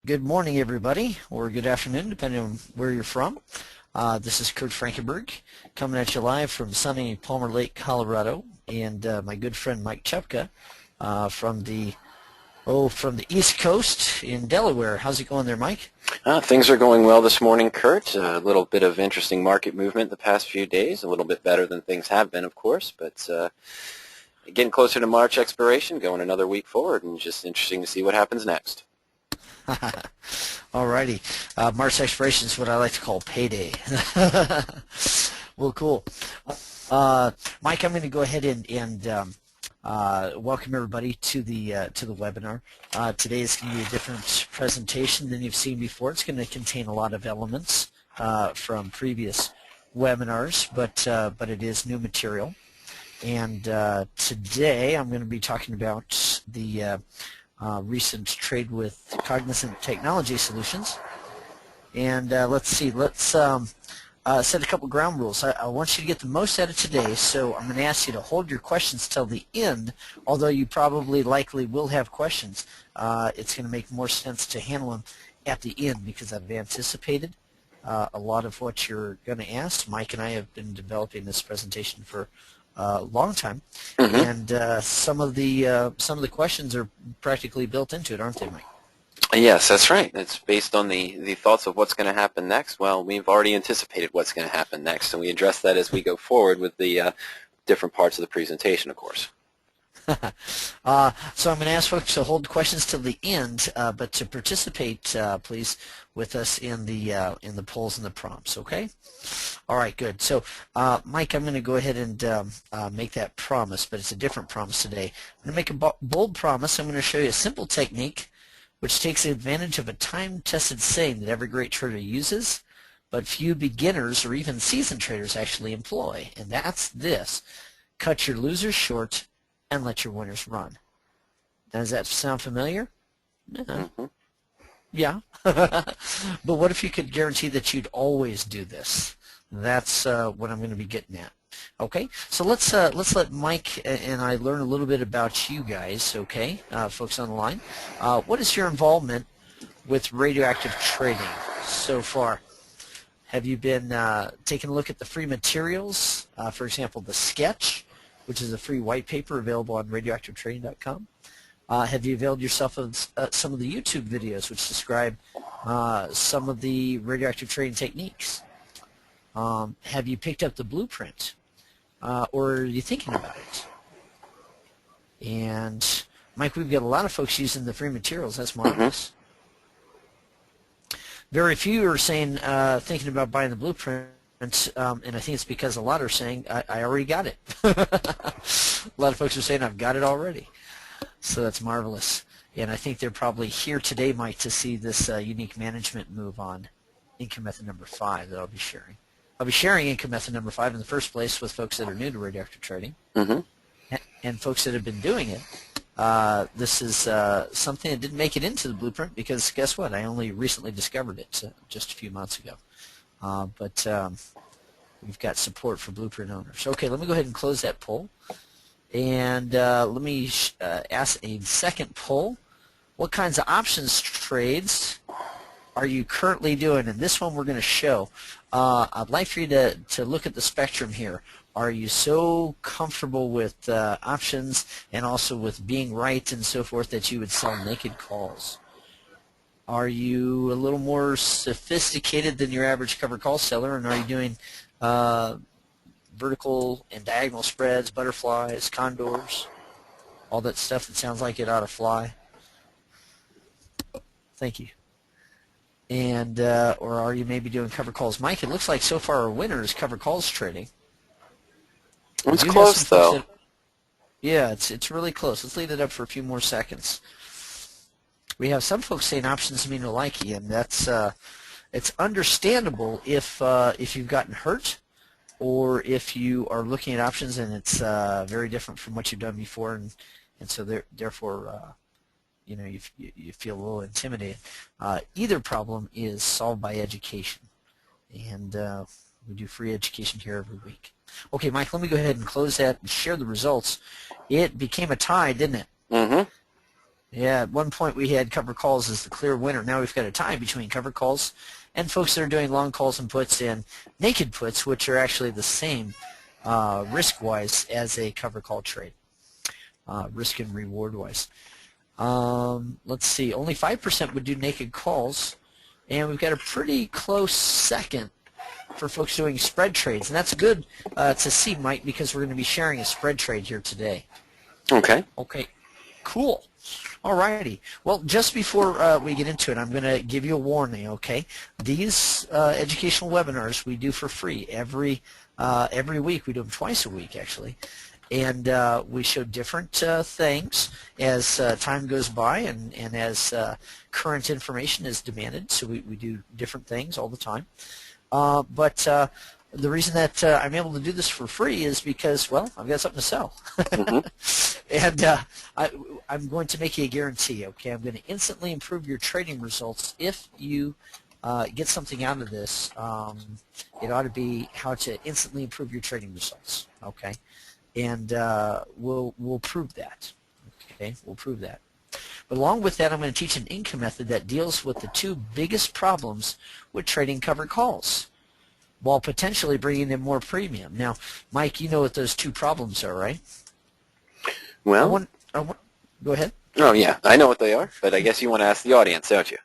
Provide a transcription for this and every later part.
Good morning, everybody, or good afternoon, depending on where you're from. This is Kurt Frankenberg coming at you live from sunny Palmer Lake, Colorado, and my good friend Mike Chepka from the East Coast in Delaware. How's it going there, Mike? Things are going well this morning, Kurt. A little bit of interesting market movement the past few days, a little bit better than things have been, of course, but getting closer to March expiration, going another week forward, and just interesting to see what happens next. Alrighty. March expiration is what I like to call payday. Well, cool. Mike, I'm going to go ahead and welcome everybody to the webinar. Today is going to be a different presentation than you've seen before. It's going to contain a lot of elements from previous webinars, but it is new material. And today I'm going to be talking about the recent trade with Cognizant Technology Solutions. And let's see, let's set a couple ground rules. I want you to get the most out of today, so I'm going to ask you to hold your questions till the end, although you probably likely will have questions. It's going to make more sense to handle them at the end because I've anticipated a lot of what you're going to ask. Mike and I have been developing this presentation for a long time, and some of the questions are practically built into it, aren't they, Mike? Yes, that's right. It's based on the thoughts of what's going to happen next. Well, we've already anticipated what's going to happen next, and we address that as we go forward with the different parts of the presentation, of course. So I'm going to ask folks to hold questions till the end, but to participate, please, with us in the polls and the prompts. Okay? All right, good. So, Mike, I'm going to go ahead and make that promise, but it's a different promise today. I'm going to make a bold promise. I'm going to show you a simple technique which takes advantage of a time-tested saying that every great trader uses, but few beginners or even seasoned traders actually employ, and that's this: cut your losers short and let your winners run. Does that sound familiar? Yeah. But what if you could guarantee that you'd always do this? That's what I'm going to be getting at. Okay, so let's let Mike and I learn a little bit about you guys. Okay, folks on the line. What is your involvement with radioactive trading so far? Have you been taking a look at the free materials? For example, the sketch, which is a free white paper available on radioactivetrading.com. Have you availed yourself of some of the YouTube videos which describe some of the radioactive trading techniques? Have you picked up the blueprint, or are you thinking about it? And Mike, we've got a lot of folks using the free materials. That's marvelous. Very few are saying thinking about buying the blueprint. And I think it's because a lot are saying, I already got it. A lot of folks are saying, I've got it already. So that's marvelous. And I think they're probably here today, Mike, to see this unique management move on income method number 5 that I'll be sharing. I'll be sharing income method number 5 in the first place with folks that are new to radioactive trading. And folks that have been doing it. This is something that didn't make it into the blueprint because, guess what, I only recently discovered it just a few months ago. But we've got support for blueprint owners. Okay, let me go ahead and close that poll. And let me ask a second poll. What kinds of options trades are you currently doing? And this one we're going to show. I'd like for you to look at the spectrum here. Are you so comfortable with options and also with being right and so forth that you would sell naked calls? Are you a little more sophisticated than your average covered call seller, and are you doing vertical and diagonal spreads, butterflies, condors, all that stuff that sounds like it ought to fly? Thank you. And or are you maybe doing covered calls? Mike, it looks like so far our winner is covered calls trading. It's close, though. Yeah, it's really close. Let's leave it up for a few more seconds. We have some folks saying options mean no likey, and that's it's understandable if you've gotten hurt, or if you are looking at options and it's very different from what you've done before, and so therefore you know, you feel a little intimidated. Either problem is solved by education, and we do free education here every week. Okay, Mike, let me go ahead and close that and share the results. It became a tie, didn't it? Yeah, at one point we had covered calls as the clear winner. Now we've got a tie between covered calls and folks that are doing long calls and puts and naked puts, which are actually the same risk-wise as a covered call trade, risk and reward-wise. Let's see, only 5% would do naked calls, and we've got a pretty close second for folks doing spread trades, and that's good to see, Mike, because we're going to be sharing a spread trade here today. Okay. Okay, cool. Alrighty. Well, just before we get into it, I'm going to give you a warning, okay? These educational webinars we do for free every week. We do them twice a week, actually. And we show different things as time goes by and as current information is demanded. So we do different things all the time. But the reason that I'm able to do this for free is because, well, I've got something to sell. And I'm going to make you a guarantee, okay? I'm going to instantly improve your trading results if you get something out of this. It ought to be how to instantly improve your trading results, okay? And we'll prove that, okay? We'll prove that. But along with that, I'm going to teach an income method that deals with the two biggest problems with trading covered calls, while potentially bringing in more premium. Now, Mike, you know what those two problems are, right? Well, go ahead. Oh, yeah, I know what they are, but I guess you want to ask the audience, don't you?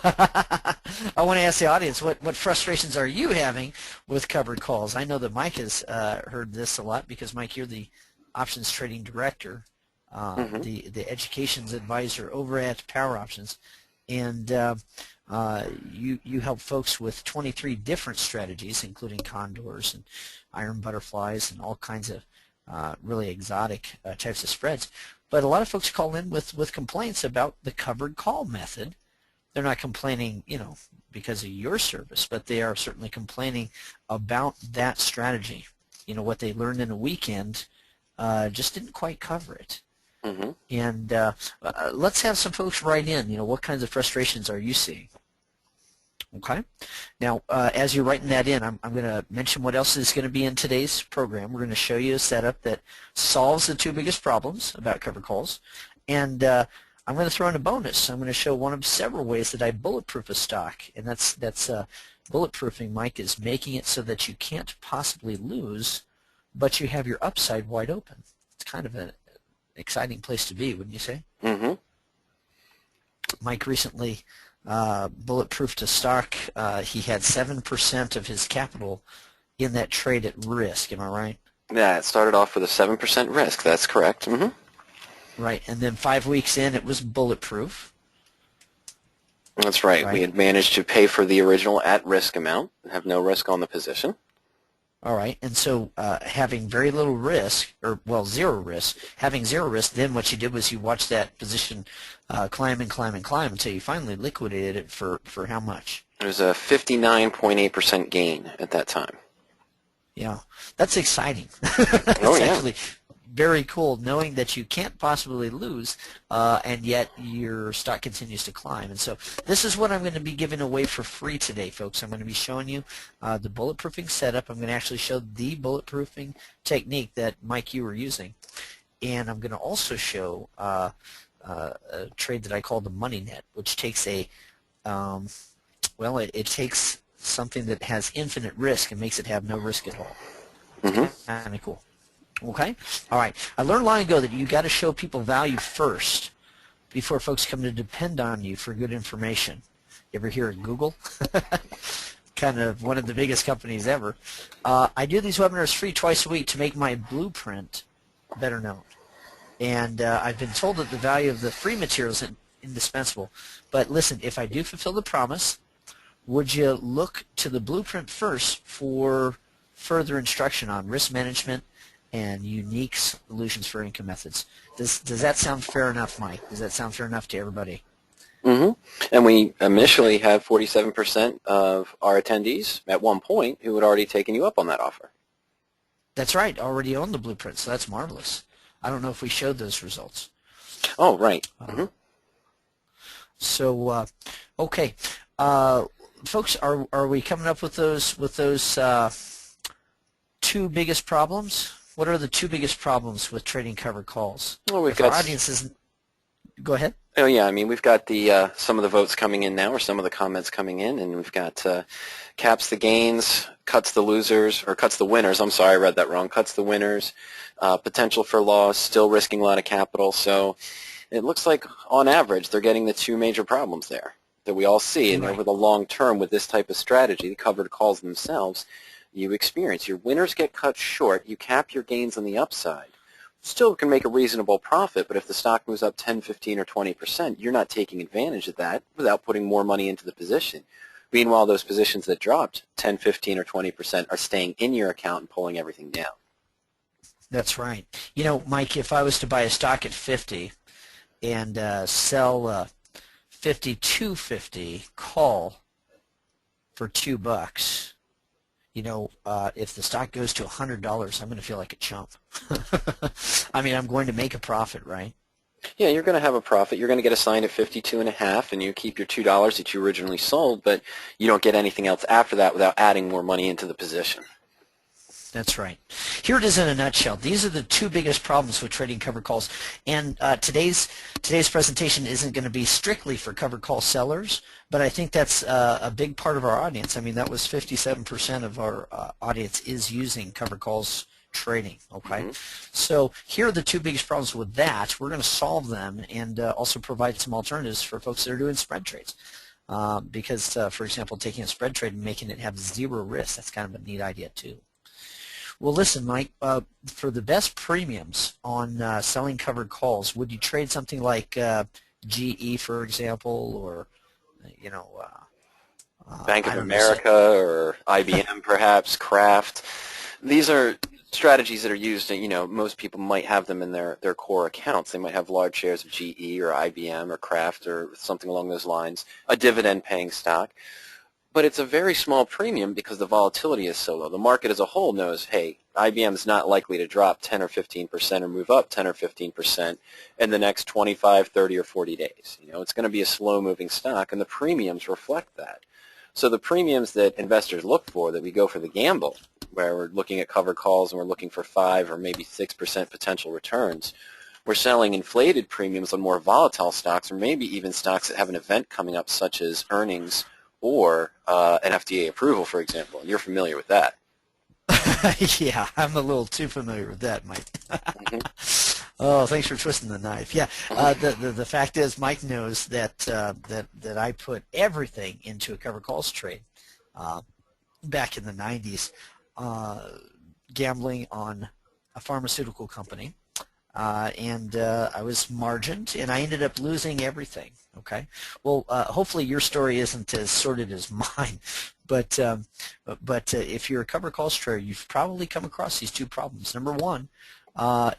I want to ask the audience, what frustrations are you having with covered calls? I know that Mike has heard this a lot because, Mike, you're the options trading director, the education's advisor over at Power Options, and you help folks with 23 different strategies, including condors and iron butterflies and all kinds of really exotic types of spreads. But a lot of folks call in with complaints about the covered call method. They're not complaining, because of your service, but they are certainly complaining about that strategy. What they learned in a weekend just didn't quite cover it. And let's have some folks write in, what kinds of frustrations are you seeing? Okay. Now, as you're writing that in, I'm going to mention what else is going to be in today's program. We're going to show you a setup that solves the two biggest problems about covered calls. And I'm going to throw in a bonus. I'm going to show one of several ways that I bulletproof a stock. And that's bulletproofing, Mike, is making it so that you can't possibly lose, but you have your upside wide open. It's kind of an exciting place to be, wouldn't you say? Mike recently bulletproofed a stock. He had 7% of his capital in that trade at risk. Am I right? Yeah, it started off with a 7% risk. That's correct. Right, and then 5 weeks in, it was bulletproof. That's right. We had managed to pay for the original at-risk amount and have no risk on the position. All right, and so having very little risk, zero risk, having zero risk, then what you did was you watched that position climb and climb and climb until you finally liquidated it for how much? It was a 59.8% gain at that time. Yeah, that's exciting. It's actually very cool knowing that you can't possibly lose, and yet your stock continues to climb. And so this is what I'm going to be giving away for free today, folks. I'm going to be showing you the bulletproofing setup. I'm going to actually show the bulletproofing technique that, Mike, you were using. And I'm going to also show a trade that I call the money net, which takes a, it takes something that has infinite risk and makes it have no risk at all. Kind of cool. Okay? All right. I learned long ago that you got to show people value first before folks come to depend on you for good information. You ever hear of Google? Kind of one of the biggest companies ever. I do these webinars free twice a week to make my blueprint better known. And I've been told that the value of the free materials is indispensable. But listen, if I do fulfill the promise, would you look to the blueprint first for further instruction on risk management and unique solutions for income methods? Does that sound fair enough, Mike? Does that sound fair enough to everybody? And we initially had 47% of our attendees at one point who had already taken you up on that offer. That's right. Already own the blueprint, so that's marvelous. I don't know if we showed those results. Oh, right. So, okay. Folks, are we coming up with those two biggest problems? What are the two biggest problems with trading covered calls? Well, our audience is Go ahead. Oh yeah, I mean we've got the some of the votes coming in now, or some of the comments coming in, and we've got caps the gains, cuts the losers, or cuts the winners. I'm sorry, I read that wrong. Cuts the winners, potential for loss, still risking a lot of capital. So it looks like on average they're getting the two major problems there that we all see, and Right. over the long term with this type of strategy, the covered calls themselves, you experience your winners get cut short, you cap your gains on the upside. Still can make a reasonable profit, but if the stock moves up 10, 15, or 20%, you're not taking advantage of that without putting more money into the position. Meanwhile, those positions that dropped 10, 15, or 20% are staying in your account and pulling everything down. That's right. You know, Mike, if I was to buy a stock at 50 and sell 52.50 call for $2, you know, if the stock goes to $100, I'm going to feel like a chump. I mean, I'm going to make a profit, right? Yeah, you're going to have a profit. You're going to get assigned at 52.5, and you keep your $2 that you originally sold, but you don't get anything else after that without adding more money into the position. That's right. Here it is in a nutshell. These are the two biggest problems with trading covered calls. And today's presentation isn't going to be strictly for covered call sellers, but I think that's a big part of our audience. I mean, that was 57% of our audience is using covered calls trading. Okay, so here are the two biggest problems with that. We're going to solve them and also provide some alternatives for folks that are doing spread trades. Because, for example, taking a spread trade and making it have zero risk, that's kind of a neat idea too. Well, listen, Mike, for the best premiums on selling covered calls, would you trade something like GE, for example, or, you know, Bank I of don't know, say, America or IBM perhaps, Kraft. These are strategies that are used, and most people might have them in their core accounts. They might have large shares of GE or IBM or Kraft or something along those lines, a dividend-paying stock. But it's a very small premium because the volatility is so low. The market as a whole knows, hey, IBM is not likely to drop 10 or 15% or move up 10 or 15% in the next 25, 30, or 40 days. It's going to be a slow-moving stock, and the premiums reflect that. So the premiums that investors look for, that we go for the gamble, where we're looking at covered calls and we're looking for 5 or maybe 6% potential returns, we're selling inflated premiums on more volatile stocks, or maybe even stocks that have an event coming up such as earnings or an FDA approval, for example. And you're familiar with that. yeah, I'm a little too familiar with that, Mike. Mm-hmm. Oh, thanks for twisting the knife. Yeah, the fact is, Mike knows that that I put everything into a covered calls trade back in the 90s, gambling on a pharmaceutical company. And I was margined, and I ended up losing everything. Okay, well, hopefully your story isn't as sordid as mine, but if you're a covered calls trader, you've probably come across these two problems. Number one,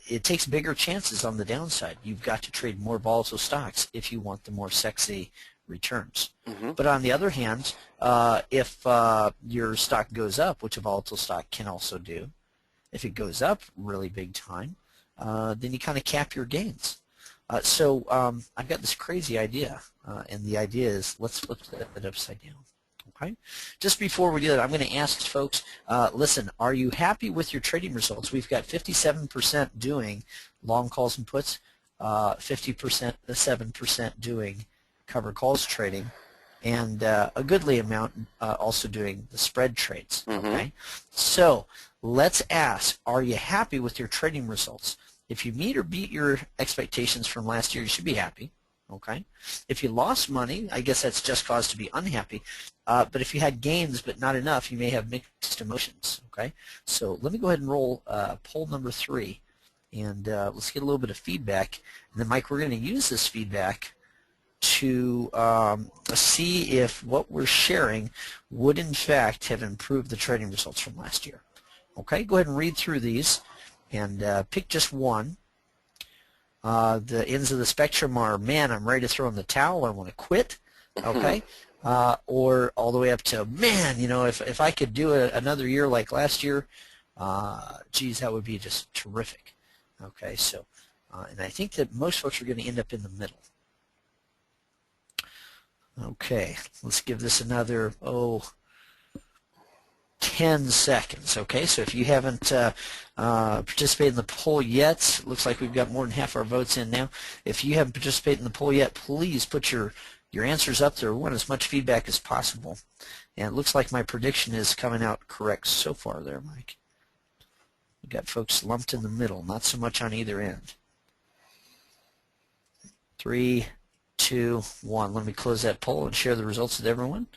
it takes bigger chances on the downside. You've got to trade more volatile stocks if you want the more sexy returns. Mm-hmm. But on the other hand, if your stock goes up, which a volatile stock can also do, if it goes up really big time, then you kind of cap your gains. So I've got this crazy idea, and the idea is let's flip that upside down. Okay. Just before we do that, I'm going to ask folks, listen, are you happy with your trading results? We've got 57% doing long calls and puts, 7% doing covered calls trading, and a goodly amount also doing the spread trades. Okay. So let's ask, are you happy with your trading results? If you meet or beat your expectations from last year, you should be happy. Okay. If you lost money, I guess that's just cause to be unhappy. But if you had gains but not enough, you may have mixed emotions. Okay. So let me go ahead and roll poll number 3, and let's get a little bit of feedback. And then, Mike, we're going to use this feedback to see if what we're sharing would in fact have improved the trading results from last year. Okay. Go ahead and read through these and pick just one. The ends of the spectrum are, man, I'm ready to throw in the towel, I want to quit, okay? Or all the way up to, man, if I could do another year like last year, geez, that would be just terrific. Okay, so, and I think that most folks are going to end up in the middle. Okay, let's give this another, 10 seconds. Okay, so if you haven't participated in the poll yet, looks like we've got more than half our votes in now. If you haven't participated in the poll yet, please put your answers up there. We want as much feedback as possible. And it looks like my prediction is coming out correct so far there, Mike. We've got folks lumped in the middle, not so much on either end. 3, 2, 1. Let me close that poll and share the results with everyone.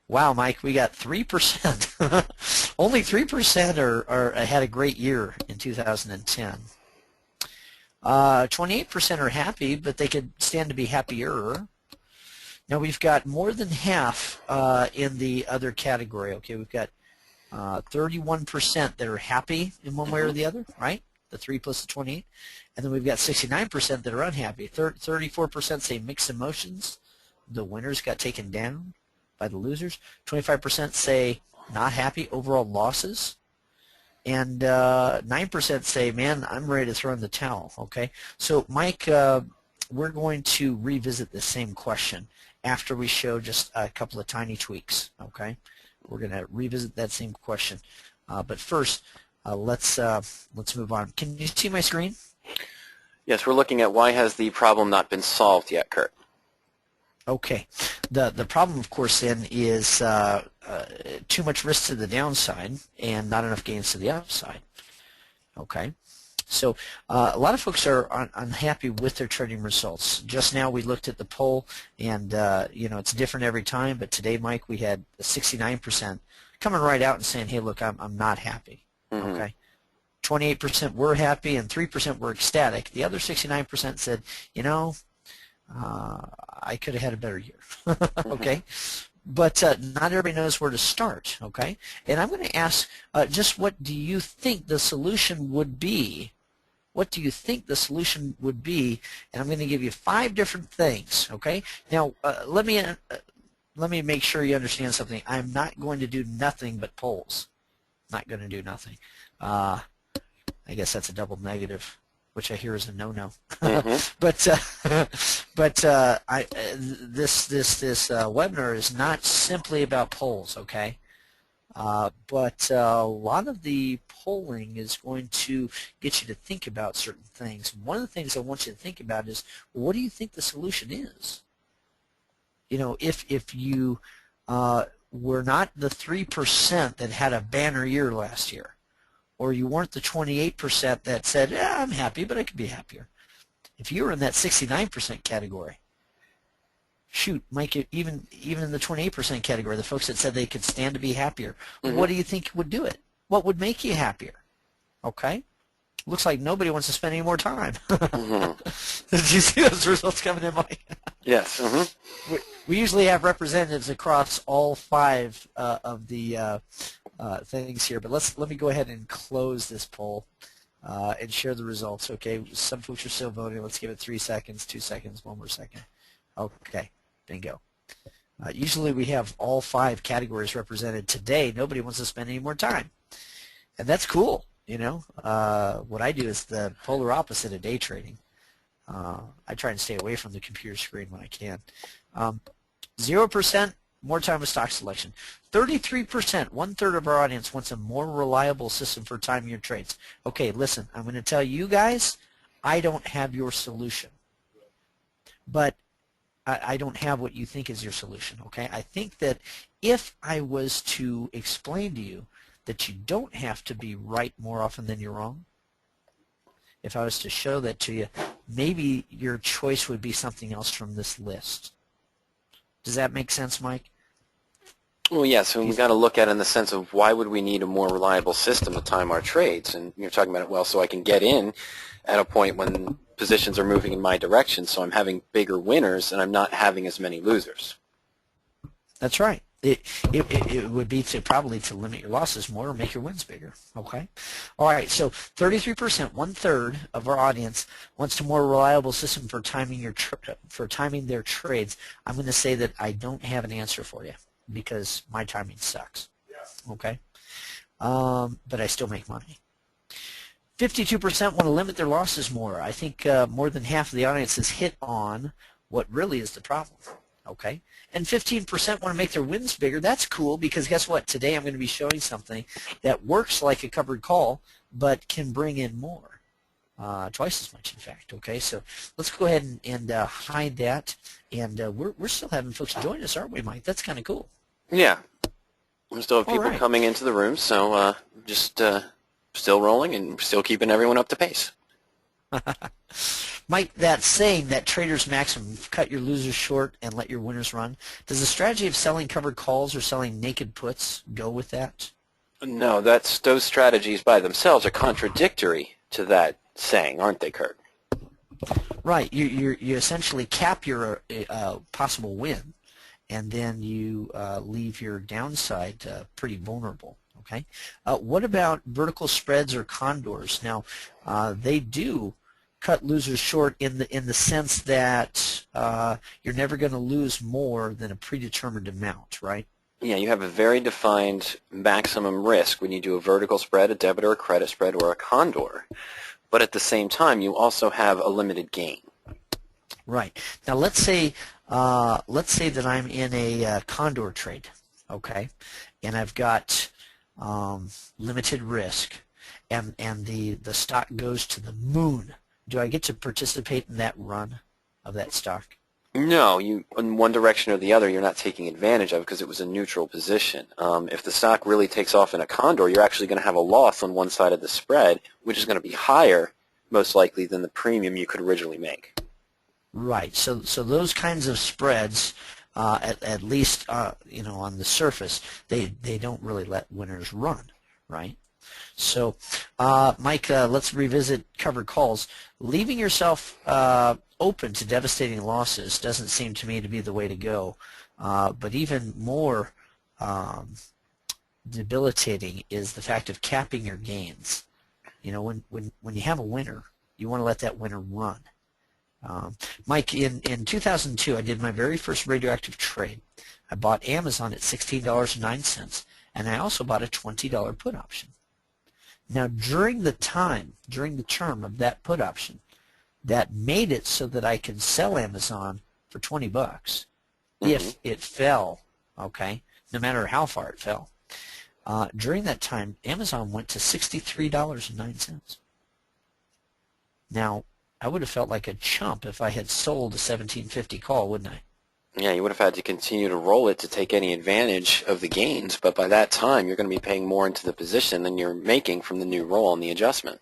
Wow, Mike, we got 3%. Only 3% had a great year in 2010. 28% are happy, but they could stand to be happier. Now we've got more than half in the other category. Okay, we've got 31% that are happy in one way or the other, right? The 3 plus the 28. And then we've got 69% that are unhappy. 34% say mixed emotions. The winners got taken down by the losers. 25% say not happy, overall losses. And 9% say, man, I'm ready to throw in the towel. Okay, so Mike, we're going to revisit the same question after we show just a couple of tiny tweaks. Okay, we're going to revisit that same question, but first, let's move on. Can you see my screen? Yes, we're looking at why has the problem not been solved yet, Kurt. Okay, the problem, of course, then is too much risk to the downside and not enough gains to the upside. Okay, so a lot of folks are unhappy with their trading results. Just now we looked at the poll, and you know, it's different every time. But today, Mike, we had 69% coming right out and saying, "Hey, look, I'm not happy." Mm-hmm. Okay, 28% were happy, and 3% were ecstatic. The other 69% said, "You know, I could have had a better year." Okay, but not everybody knows where to start. Okay, and I'm going to ask, just what do you think the solution would be? What do you think the solution would be? And I'm going to give you 5 different things. Okay, now let me make sure you understand something. I'm not going to do nothing but polls. Not going to do nothing. I guess that's a double negative, which I hear is a no-no. Mm-hmm. but this webinar is not simply about polls, okay? But a lot of the polling is going to get you to think about certain things. One of the things I want you to think about is, what do you think the solution is? You know, if you were not the 3% that had a banner year last year, or you weren't the 28% that said, yeah, I'm happy, but I could be happier. If you were in that 69% category, shoot, Mike, even in the 28% category, the folks that said they could stand to be happier, mm-hmm. What do you think would do it? What would make you happier? Okay? Looks like nobody wants to spend any more time. Mm-hmm. Did you see those results coming in, Mike? Yes. Mm-hmm. We usually have representatives across all 5 of the things here, but let me go ahead and close this poll and share the results. Okay, some folks are still voting. Let's give it 3 seconds, 2 seconds, 1 more second. Okay, bingo. Usually we have all 5 categories represented. Today, nobody wants to spend any more time, and that's cool. You know, what I do is the polar opposite of day trading. I try and stay away from the computer screen when I can. 0%. More time with stock selection. 33%, 1/3 of our audience wants a more reliable system for timing your trades. Okay, listen, I'm going to tell you guys, I don't have your solution. But I don't have what you think is your solution, okay? I think that if I was to explain to you that you don't have to be right more often than you're wrong, if I was to show that to you, maybe your choice would be something else from this list. Does that make sense, Mike? Well, yes, and we've got to look at it in the sense of why would we need a more reliable system to time our trades? And you're talking about it, well, so I can get in at a point when positions are moving in my direction, so I'm having bigger winners and I'm not having as many losers. That's right. It would be probably to limit your losses more or make your wins bigger. Okay. All right. So 33%, 1/3 of our audience wants a more reliable system for timing their trades. I'm going to say that I don't have an answer for you because my timing sucks. Okay. But I still make money. 52% want to limit their losses more. I think more than half of the audience has hit on what really is the problem. okay? And 15% want to make their wins bigger. That's cool because guess what? Today I'm going to be showing something that works like a covered call but can bring in more, twice as much in fact, okay? So let's go ahead and hide that, and we're still having folks join us, aren't we, Mike? That's kind of cool. Yeah. We still have All people right. coming into the room, so just still rolling and still keeping everyone up to pace. Mike, that saying that traders maximum, cut your losers short and let your winners run, does the strategy of selling covered calls or selling naked puts go with that? No, those strategies by themselves are contradictory to that saying, aren't they, Kurt? Right. You essentially cap your possible win, and then you leave your downside pretty vulnerable. Okay. What about vertical spreads or condors? Now, they do cut losers short in the sense that you're never going to lose more than a predetermined amount, right? Yeah, you have a very defined maximum risk when you do a vertical spread, a debit or a credit spread, or a condor. But at the same time, you also have a limited gain. Right. Now, let's say that I'm in a condor trade, okay, and I've got limited risk, and the stock goes to the moon. Do I get to participate in that run of that stock? No, you in one direction or the other, you're not taking advantage of because it was a neutral position. If the stock really takes off in a condor, you're actually going to have a loss on one side of the spread, which is going to be higher, most likely, than the premium you could originally make. Right. So those kinds of spreads, at least on the surface, they don't really let winners run, right? So, Mike, let's revisit covered calls. Leaving yourself open to devastating losses doesn't seem to me to be the way to go. But even more debilitating is the fact of capping your gains. You know, when you have a winner, you want to let that winner run. Mike, in 2002, I did my very first radioactive trade. I bought Amazon at $16.09, and I also bought a $20 put option. Now, during the term of that put option, that made it so that I could sell Amazon for 20 bucks if it fell, okay, no matter how far it fell. During that time, Amazon went to $63.09. Now, I would have felt like a chump if I had sold a 1750 call, wouldn't I? Yeah, you would have had to continue to roll it to take any advantage of the gains, but by that time you're going to be paying more into the position than you're making from the new roll and the adjustment.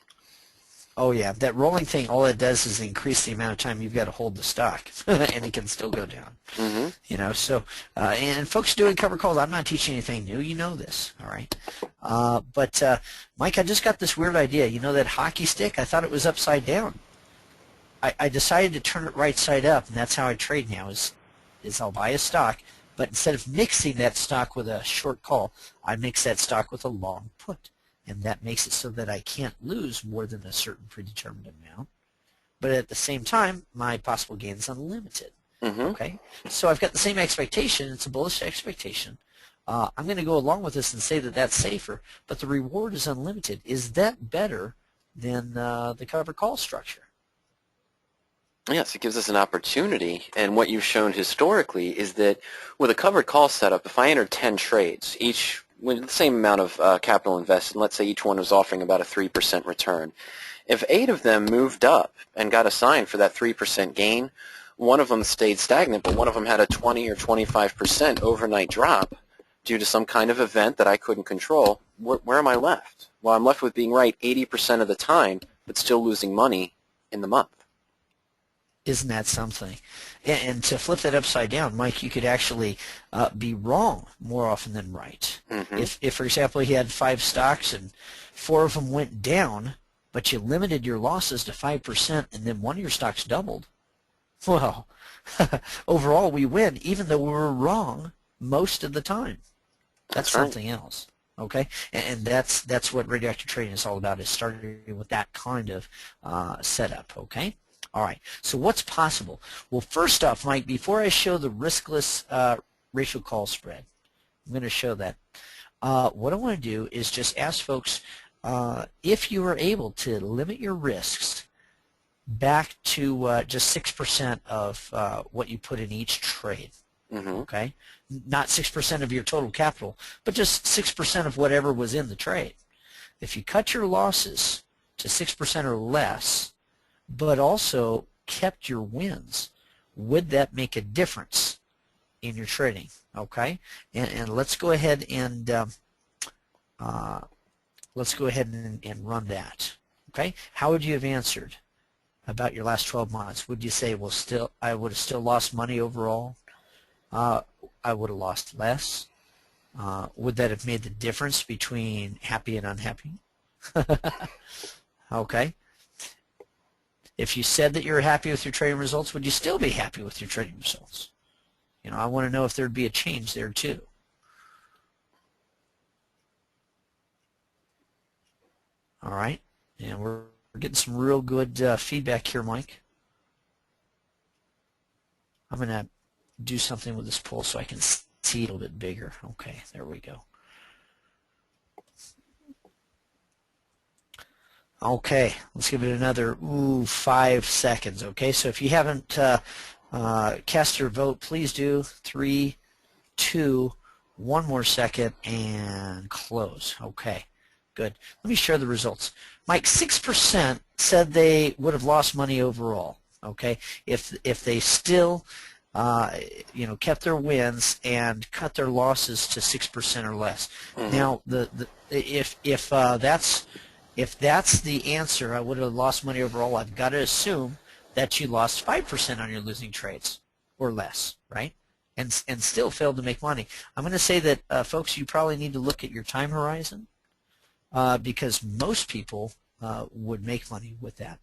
Oh yeah, that rolling thing, all it does is increase the amount of time you've got to hold the stock, and it can still go down. You know, so and folks doing cover calls, I'm not teaching anything new. You know this, all right? But Mike, I just got this weird idea. You know that hockey stick? I thought it was upside down. I decided to turn it right side up, and that's how I trade now. Is I'll buy a stock, but instead of mixing that stock with a short call, I mix that stock with a long put. And that makes it so that I can't lose more than a certain predetermined amount. But at the same time, my possible gain is unlimited. Okay? So I've got the same expectation. It's a bullish expectation. I'm going to go along with this and say that that's safer, but the reward is unlimited. Is that better than the cover call structure? Yes, it gives us an opportunity, and what you've shown historically is that with a covered call setup, if I entered 10 trades, each with the same amount of capital invested, and let's say each one was offering about a 3% return, if 8 of them moved up and got assigned for that 3% gain, one of them stayed stagnant, but one of them had a 20 or 25% overnight drop due to some kind of event that I couldn't control, where am I left? Well, I'm left with being right 80% of the time, but still losing money in the month. Isn't that something? And to flip that upside down, Mike, you could actually be wrong more often than right. If, for example, you had 5 stocks and 4 of them went down, but you limited your losses to 5% and then one of your stocks doubled, well, overall we win even though we were wrong most of the time. That's right. Something else. Okay, and that's what radioactive trading is all about, is starting with that kind of setup. Okay. All right, so what's possible? Well, first off, Mike, before I show the riskless ratio call spread, I'm going to show that. What I want to do is just ask folks if you are able to limit your risks back to just 6% of what you put in each trade. Okay, not 6% of your total capital, but just 6% of whatever was in the trade. If you cut your losses to 6% or less, but also kept your wins, would that make a difference in your trading? Okay, and let's go ahead and run that. Okay, how would you have answered about your last 12 months? Would you say, well, I would have still lost money overall? I would have lost less. Would that have made the difference between happy and unhappy? Okay. If you said that you're happy with your trading results, would you still be happy with your trading results? You know, I want to know if there'd be a change there too. All right, and we're getting some real good feedback here, Mike. I'm going to do something with this poll so I can see it a little bit bigger. Okay, there we go. Okay, let's give it another 5 seconds. Okay, so if you haven't cast your vote, please do. 3, 2, 1 more second, and close. Okay, good. Let me share the results. Mike, 6% said they would have lost money overall. Okay, if they still kept their wins and cut their losses to 6% or less. Now, if that's the answer, I would have lost money overall, I've got to assume that you lost 5% on your losing trades or less, right? And still failed to make money. I'm going to say that, folks, you probably need to look at your time horizon because most people would make money with that.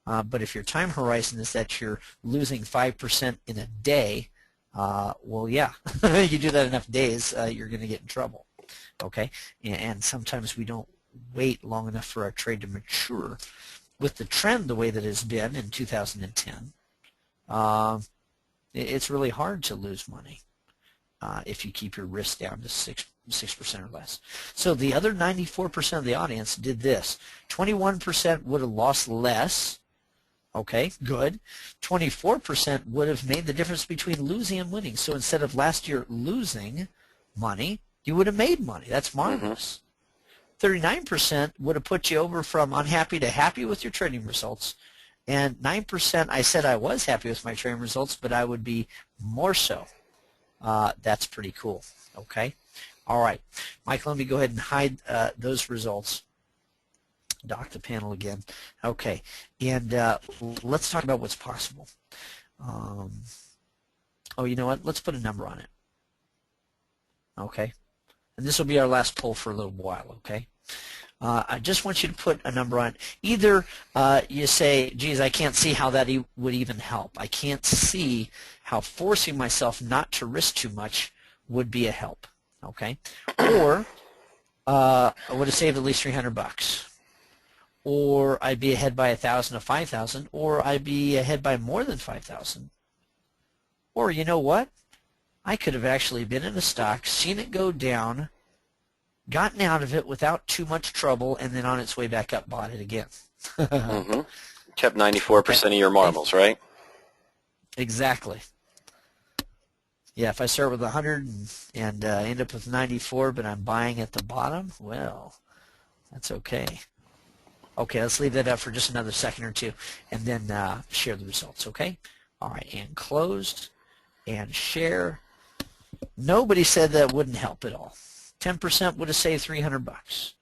But if your time horizon is that you're losing 5% in a day, well, yeah, you do that enough days, you're going to get in trouble. Okay, and sometimes we don't wait long enough for our trade to mature. With the trend the way that it's been in 2010, it's really hard to lose money if you keep your risk down to 6% or less. So the other 94% of the audience did this. 21% would have lost less. Okay, good. 24% would have made the difference between losing and winning. So instead of last year losing money, you would have made money. That's marvelous. 39% would have put you over from unhappy to happy with your trading results. And 9%, I said I was happy with my trading results, but I would be more so. That's pretty cool. Okay. All right. Mike, let me go ahead and hide those results. Dock the panel again. Okay. And let's talk about what's possible. Oh, you know what? Let's put a number on it. Okay. And this will be our last poll for a little while, okay? I just want you to put a number on it. Either you say, geez, I can't see how that would even help. I can't see how forcing myself not to risk too much would be a help, okay? Or I would have saved at least $300. Or I'd be ahead by 1,000 to 5,000. Or I'd be ahead by more than 5,000. Or you know what? I could have actually been in a stock, seen it go down, gotten out of it without too much trouble, and then on its way back up, bought it again. Kept 94% of your marbles, right? Exactly. Yeah, if I start with 100 and end up with 94, but I'm buying at the bottom, well, that's okay. Okay, let's leave that up for just another second or two, and then share the results, okay? All right, and closed, and share. Nobody said that wouldn't help at all. 10% would have saved $300.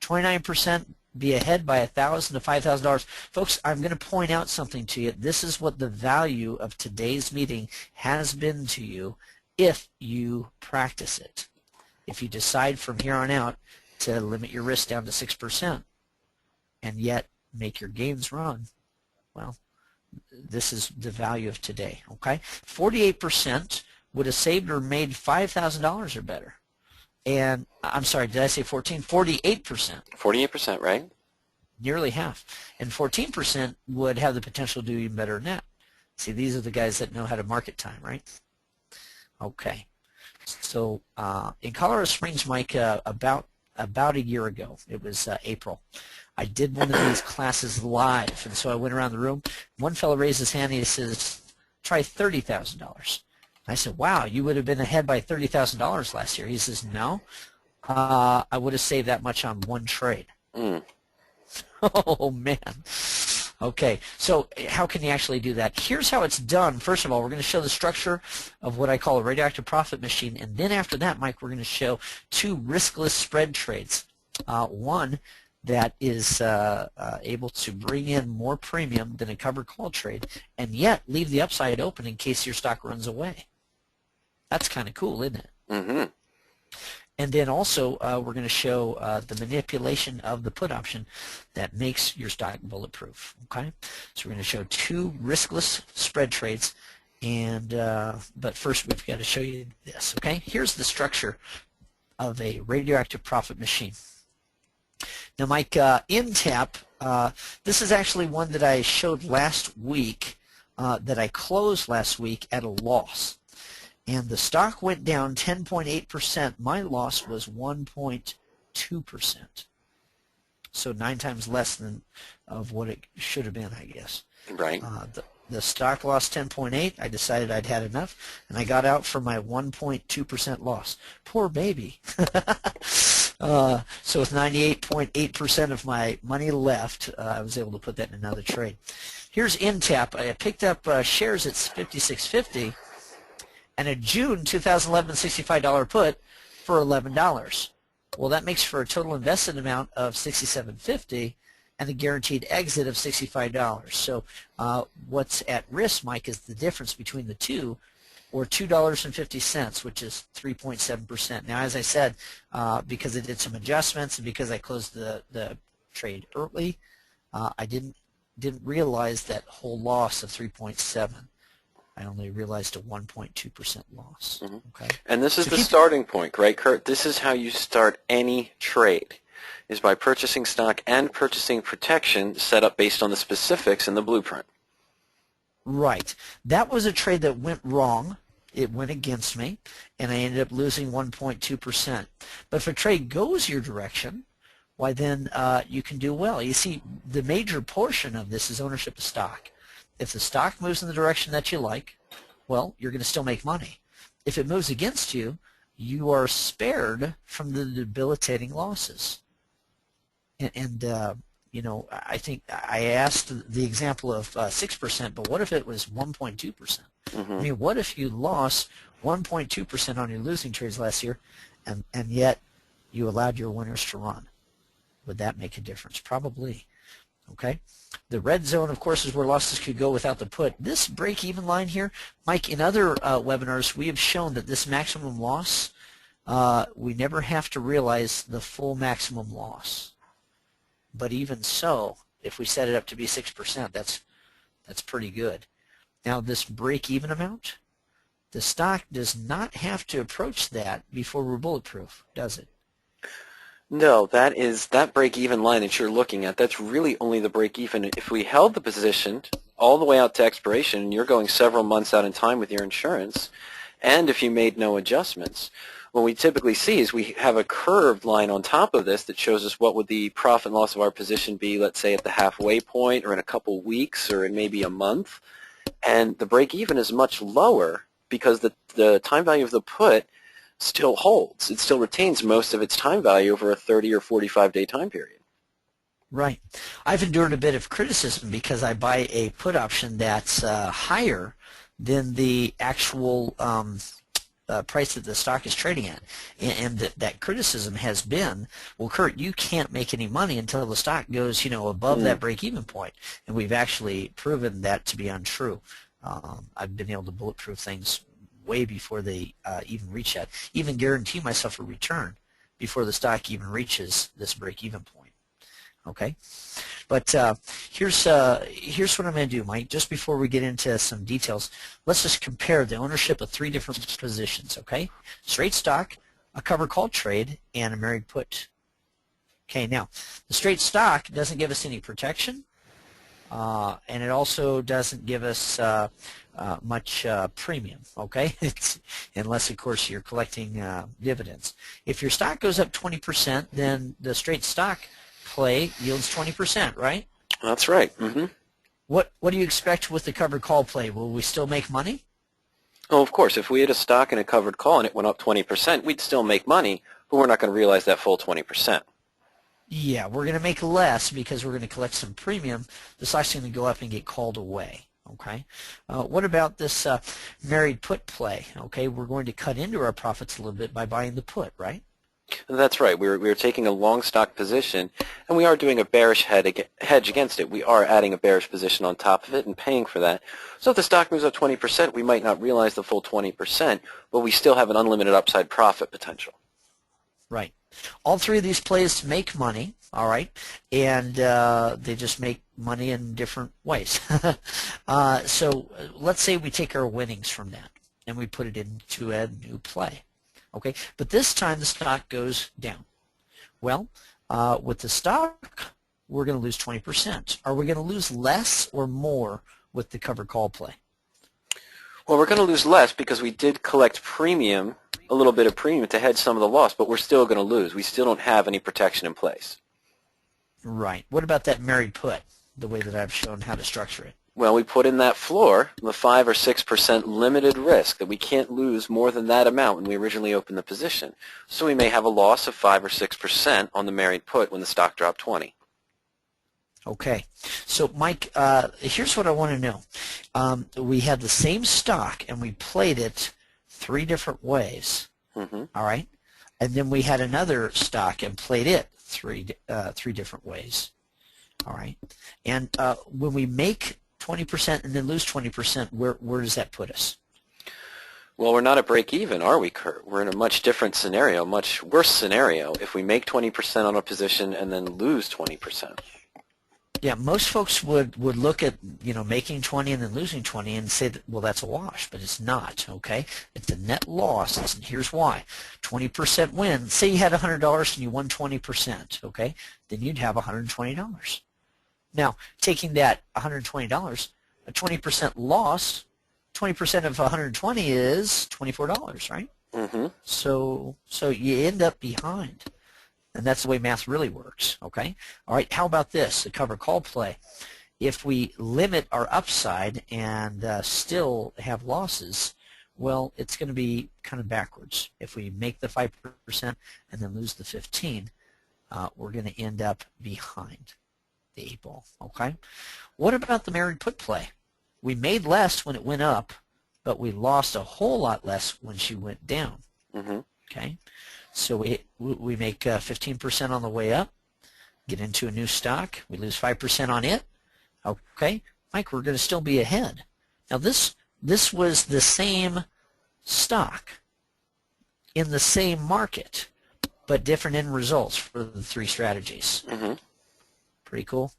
29% be ahead by $1,000 to $5,000. Folks, I'm going to point out something to you. This is what the value of today's meeting has been to you if you practice it. If you decide from here on out to limit your risk down to 6% and yet make your gains run, well, this is the value of today, okay? 48% would have saved or made $5,000 or better. And I'm sorry, did I say 14? 48%. 48%, right? Nearly half. And 14% would have the potential to do even better than that. See, these are the guys that know how to market time, right? Okay. So in Colorado Springs, Mike, about a year ago, it was April, I did one of these classes live. And so I went around the room. One fellow raised his hand and he says, try $30,000. I said, wow, you would have been ahead by $30,000 last year. He says, no, I would have saved that much on one trade. Mm. Oh, man. Okay, so how can you actually do that? Here's how it's done. First of all, we're going to show the structure of what I call a radioactive profit machine, and then after that, Mike, we're going to show two riskless spread trades. One that is able to bring in more premium than a covered call trade, and yet leave the upside open in case your stock runs away. That's kind of cool, isn't it? Mm-hmm. And then also we're going to show the manipulation of the put option that makes your stock bulletproof. Okay, so we're going to show two riskless spread trades, and but first we've got to show you this. Okay, here's the structure of a radioactive profit machine. Now, Mike, InTap, this is actually one that I showed last week, that I closed last week at a loss. And the stock went down 10.8%. My loss was 1.2%. So 9 times less than of what it should have been, I guess. Right. The stock lost 10.8. I decided I'd had enough, and I got out for my 1.2% loss. Poor baby. So with 98.8% of my money left, I was able to put that in another trade. Here's InTap. I picked up shares at $56.50. And a June 2011 $65 put for $11. Well, that makes for a total invested amount of $67.50 and a guaranteed exit of $65. So what's at risk, Mike, is the difference between the two, or $2.50, which is 3.7%. Now, as I said, because I did some adjustments and because I closed the trade early, I didn't realize that whole loss of 3.7. I only realized a 1.2% loss. Mm-hmm. Okay. And this is the starting point, right, Kurt? This is how you start any trade, is by purchasing stock and purchasing protection set up based on the specifics in the blueprint. Right. That was a trade that went wrong. It went against me, and I ended up losing 1.2%. But if a trade goes your direction, why then you can do well. You see, the major portion of this is ownership of stock. If the stock moves in the direction that you like, well, you're going to still make money. If it moves against you, you are spared from the debilitating losses. And you know, I think I asked the example of 6%, but what if it was 1.2%? Mm-hmm. I mean, what if you lost 1.2% on your losing trades last year, and yet you allowed your winners to run? Would that make a difference? Probably. Okay. The red zone, of course, is where losses could go without the put. This break-even line here, Mike, in other webinars, we have shown that this maximum loss, we never have to realize the full maximum loss. But even so, if we set it up to be 6%, that's pretty good. Now, this break-even amount, the stock does not have to approach that before we're bulletproof, does it? No, that break-even line that you're looking at, that's really only the break-even. If we held the position all the way out to expiration, and you're going several months out in time with your insurance, and if you made no adjustments, what we typically see is we have a curved line on top of this that shows us what would the profit and loss of our position be, let's say at the halfway point, or in a couple weeks, or in maybe a month. And the break-even is much lower because the time value of the put still holds. It still retains most of its time value over a 30 or 45-day time period. Right. I've endured a bit of criticism because I buy a put option that's higher than the actual price that the stock is trading at. And that criticism has been, well, Kurt, you can't make any money until the stock goes, you know, above that break-even point. And we've actually proven that to be untrue. I've been able to bulletproof things way before they even reach that. Even guarantee myself a return before the stock even reaches this break-even point. Okay, but here's what I'm going to do, Mike. Just before we get into some details, let's just compare the ownership of 3 different positions. Okay, straight stock, a covered call trade, and a married put. Okay, now the straight stock doesn't give us any protection, and it also doesn't give us much premium, okay? Unless, of course, you're collecting dividends. If your stock goes up 20%, then the straight stock play yields 20%, right? That's right. Mm-hmm. What do you expect with the covered call play? Will we still make money? Oh, of course, if we had a stock and a covered call and it went up 20%, we'd still make money, but we're not going to realize that full 20%. Yeah, we're going to make less because we're going to collect some premium. The stock's going to go up and get called away. Okay. What about this married put play? Okay, we're going to cut into our profits a little bit by buying the put, right? That's right. We're taking a long stock position, and we are doing a bearish hedge against it. We are adding a bearish position on top of it and paying for that. So if the stock moves up 20%, we might not realize the full 20%, but we still have an unlimited upside profit potential. Right. All three of these plays make money, all right, and they just make money in different ways. So let's say we take our winnings from that and we put it into a new play. Okay, but this time the stock goes down. Well, with the stock, we're going to lose 20%. Are we going to lose less or more with the covered call play? Well, we're going to lose less because we did collect premium, a little bit of premium to hedge some of the loss, but we're still going to lose. We still don't have any protection in place. Right. What about that married put, the way that I've shown how to structure it? Well, we put in that floor, the 5 or 6% limited risk, that we can't lose more than that amount when we originally opened the position. So we may have a loss of 5 or 6% on the married put when the stock dropped 20. Okay. So, Mike, here's what I want to know. We had the same stock, and we played it 3 different ways, Mm-hmm. all right? And then we had another stock and played it three different ways, all right? And when we make 20% and then lose 20%, where does that put us? Well, we're not at break even, are we, Kurt? We're in a much different scenario, much worse scenario if we make 20% on a position and then lose 20%. Yeah, most folks would look at, making 20 and then losing 20 and say that, well, that's a wash, but it's not, okay? It's a net loss, and here's why. 20% win. Say you had $100 and you won 20%, okay? Then you'd have $120. Now, taking that $120, a 20% loss, 20% of 120 is $24, right? Mm-hmm. So you end up behind. And that's the way math really works, okay? All right, how about this, the cover call play? If we limit our upside and still have losses, well, it's going to be kind of backwards. If we make the 5% and then lose the 15, we're going to end up behind the 8 ball, okay? What about the married put play? We made less when it went up, but we lost a whole lot less when she went down, Mm-hmm. okay? So we make 15% on the way up, get into a new stock, we lose 5% on it. Okay, Mike, we're going to still be ahead. Now this was the same stock in the same market, but different end results for the 3 strategies. Mm-hmm. Pretty cool?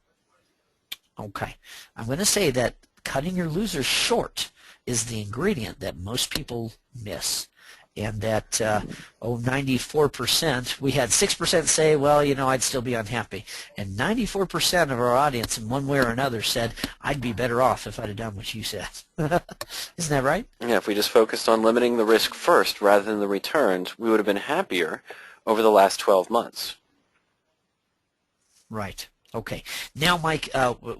Okay, I'm going to say that cutting your losers short is the ingredient that most people miss. And that 94%, we had 6% say, well, I'd still be unhappy. And 94% of our audience in one way or another said, I'd be better off if I'd have done what you said. Isn't that right? Yeah, if we just focused on limiting the risk first rather than the returns, we would have been happier over the last 12 months. Right. Okay. Now, Mike,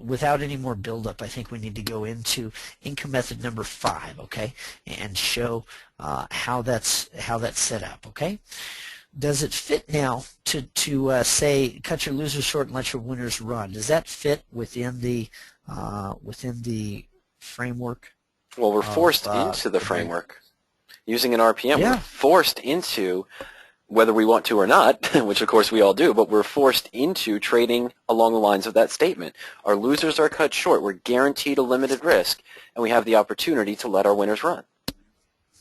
without any more buildup, I think we need to go into income method number 5, okay, and show how that's set up, okay? Does it fit now to say cut your losers short and let your winners run? Does that fit within the framework? Well, we're forced into the framework. Using an RPM, Yeah. we're forced into, whether we want to or not, which of course we all do, but we're forced into trading along the lines of that statement. Our losers are cut short. We're guaranteed a limited risk, and we have the opportunity to let our winners run.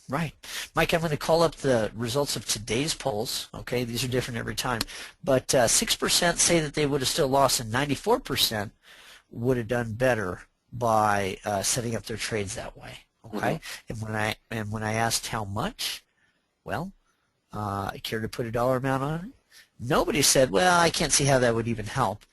Right. Mike, I'm going to call up the results of today's polls. Okay, these are different every time. But 6% say that they would have still lost, and 94% would have done better by setting up their trades that way. Okay, Mm-hmm. and when I asked how much, well, I care to put a dollar amount on it. Nobody said, well, I can't see how that would even help.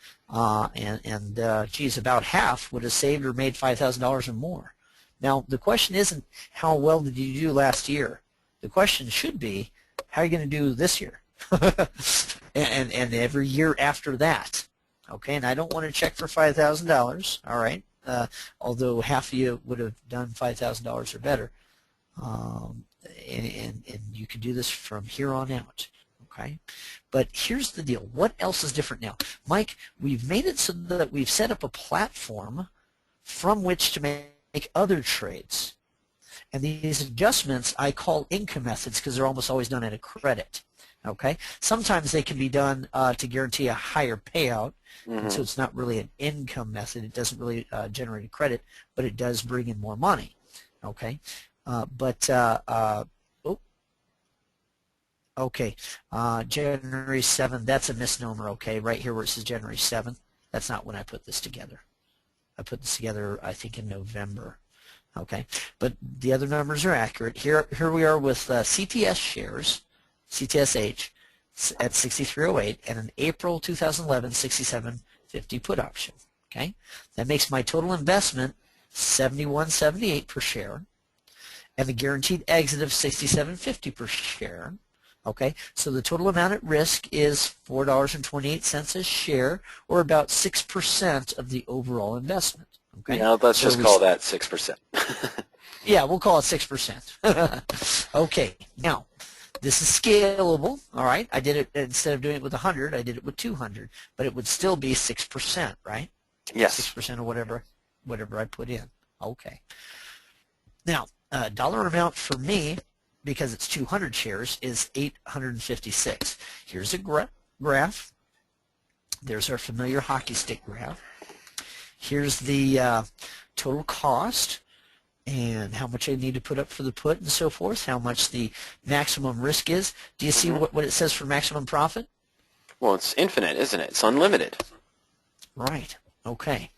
Geez, about half would have saved or made $5,000 or more. Now, the question isn't how well did you do last year. The question should be, how are you going to do this year? and every year after that. Okay, and I don't want to check for $5,000, all right, although half of you would have done $5,000 or better. and you can do this from here on out. Okay, but here's the deal. What else is different now? Mike, we've made it so that we've set up a platform from which to make other trades. And these adjustments I call income methods because they're almost always done at a credit. Okay, sometimes they can be done to guarantee a higher payout, and so it's not really an income method. It doesn't really generate a credit, but it does bring in more money. Okay, okay, January 7th, that's a misnomer, okay, right here where it says January 7th, that's not when I put this together. I put this together, I think, in November, okay, but the other numbers are accurate. Here we are with CTS shares, CTSH, at 63.08, and an April 2011 67.50 put option, okay? That makes my total investment 71.78 per share, and the guaranteed exit of 67.50 per share. Okay, so the total amount at risk is $4.28 a share, or about 6% of the overall investment. Okay, now let's just call that 6%. Yeah, we'll call it 6%. Okay, now this is scalable. All right, I did it instead of doing it with 100, I did it with 200, but it would still be 6%, right? Yes. 6% of whatever I put in. Okay. Now, dollar amount for me, because it's 200 shares, is 856. Here's a graph. There's our familiar hockey stick graph. Here's the total cost and how much I need to put up for the put and so forth, how much the maximum risk is. Do you see what it says for maximum profit? Well, it's infinite, isn't it? It's unlimited. Right. Okay.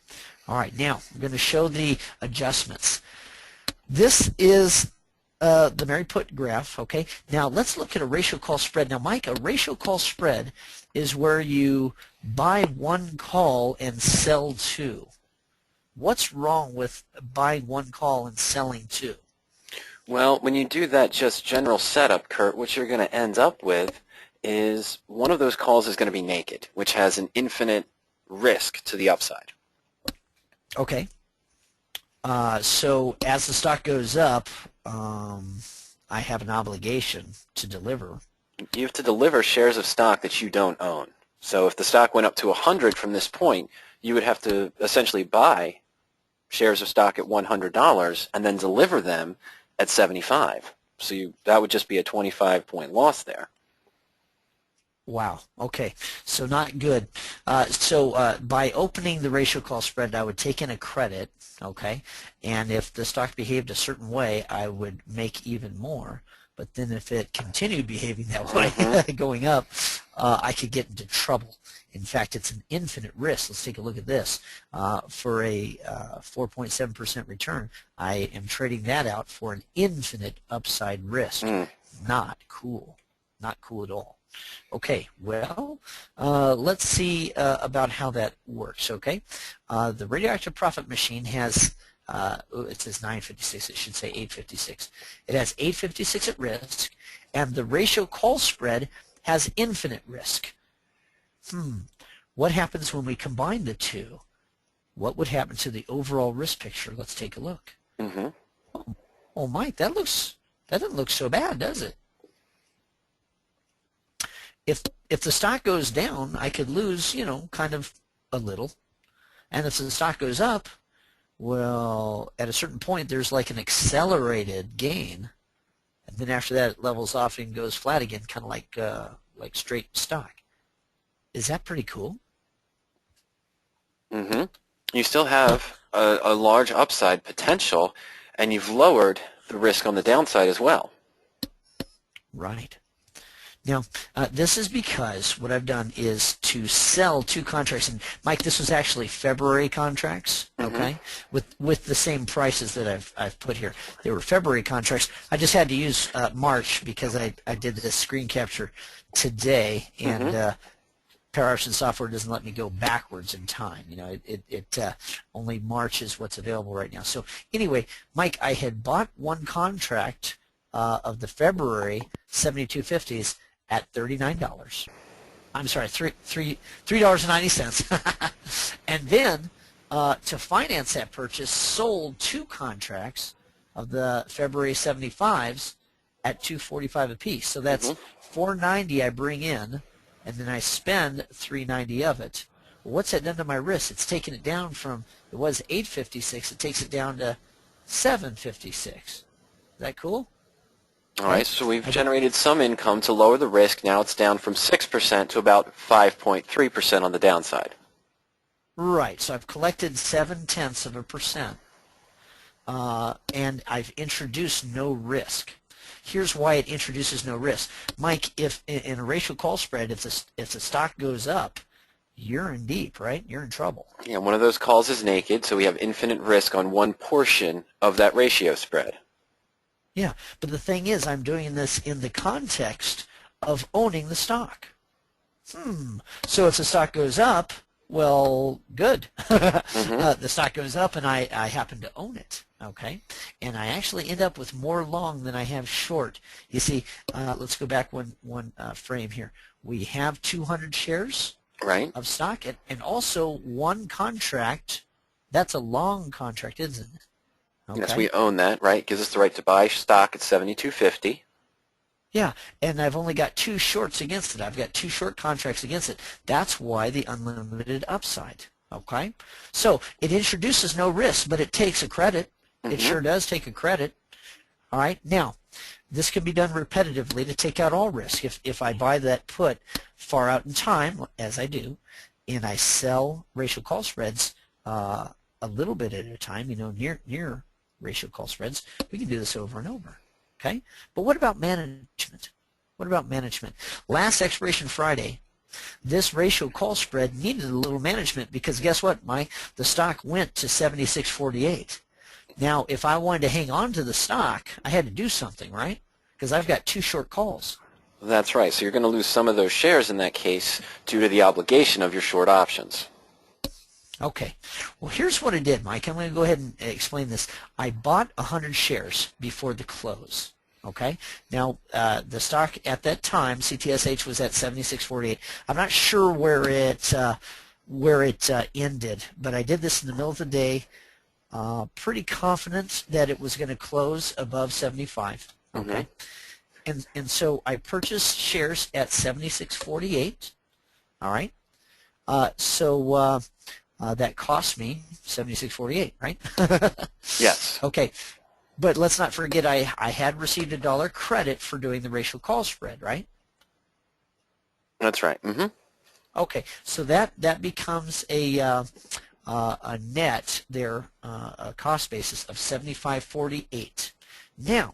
All right. Now, I'm going to show the adjustments. This is the Mary Put graph, okay? Now let's look at a ratio call spread. Now Mike, a ratio call spread is where you buy one call and sell two. What's wrong with buying one call and selling two? Well, when you do that just general setup, Kurt, what you're going to end up with is one of those calls is going to be naked, which has an infinite risk to the upside. Okay. So as the stock goes up, I have an obligation to deliver. You have to deliver shares of stock that you don't own. So if the stock went up to 100 from this point, you would have to essentially buy shares of stock at $100 and then deliver them at 75. So that would just be a 25-point loss there. Wow. Okay. So not good. By opening the ratio call spread, I would take in a credit, okay? And if the stock behaved a certain way, I would make even more. But then if it continued behaving that way, going up, I could get into trouble. In fact, it's an infinite risk. Let's take a look at this. For a 4.7% return, I am trading that out for an infinite upside risk. Not cool. Not cool at all. Okay, well, let's see about how that works, okay? The radioactive profit machine has, it says 956, it should say 856. It has 856 at risk, and the ratio call spread has infinite risk. What happens when we combine the two? What would happen to the overall risk picture? Let's take a look. Oh, Mike, that doesn't look so bad, does it? If the stock goes down, I could lose, kind of a little. And if the stock goes up, well, at a certain point, there's like an accelerated gain. And then after that, it levels off and goes flat again, kind of like straight stock. Is that pretty cool? You still have a large upside potential, and you've lowered the risk on the downside as well. Right. Now, this is because what I've done is to sell two contracts. And Mike, this was actually February contracts, okay, with the same prices that I've put here. They were February contracts. I just had to use March because I did this screen capture today, and Power Option software doesn't let me go backwards in time. Only March is what's available right now. So anyway, Mike, I had bought one contract of the February 7250s at $39. I'm sorry, $3.90. And then to finance that purchase, sold two contracts of the February 75s at $245 a piece. So that's $490 I bring in, and then I spend $390 of it. Well, what's that done to my risk? It's taken it down from, it was $856, it takes it down to $756. Is that cool? All right, so we've generated some income to lower the risk. Now it's down from 6% to about 5.3% on the downside. Right, so I've collected 0.7%, and I've introduced no risk. Here's why it introduces no risk. Mike, if in a ratio call spread, if the stock goes up, you're in deep, right? You're in trouble. Yeah, one of those calls is naked, so we have infinite risk on one portion of that ratio spread. Yeah, but the thing is, I'm doing this in the context of owning the stock. So if the stock goes up, well, good. The stock goes up and I happen to own it, okay? And I actually end up with more long than I have short. You see, let's go back one frame here. We have 200 shares of stock and also one contract. That's a long contract, isn't it? Okay. Yes, we own that, right? Gives us the right to buy stock at $72.50. Yeah, and I've only got 2 shorts against it. I've got 2 short contracts against it. That's why the unlimited upside, okay? So it introduces no risk, but it takes a credit. It sure does take a credit. All right, now, this can be done repetitively to take out all risk. If I buy that put far out in time, as I do, and I sell ratio call spreads a little bit at a time, you know, near ratio call spreads, we can do this over and over. Okay, but what about management? What about management? Last expiration Friday, this ratio call spread needed a little management because guess what, Mike? The stock went to 76.48. Now, if I wanted to hang on to the stock, I had to do something, right? Because I've got 2 short calls. That's right. So you're going to lose some of those shares in that case due to the obligation of your short options. Okay, well here's what I did, Mike. I'm going to go ahead and explain this. I bought 100 shares before the close. Okay, now the stock at that time, CTSH, was at 76.48. I'm not sure where it ended, but I did this in the middle of the day, pretty confident that it was going to close above 75. Okay, and so I purchased shares at 76.48. All right, that cost me $76.48, right? Yes. Okay, but let's not forget I had received $1 credit for doing the ratio call spread, right? That's right. Okay, so that becomes a net there, a cost basis of $75.48. Now,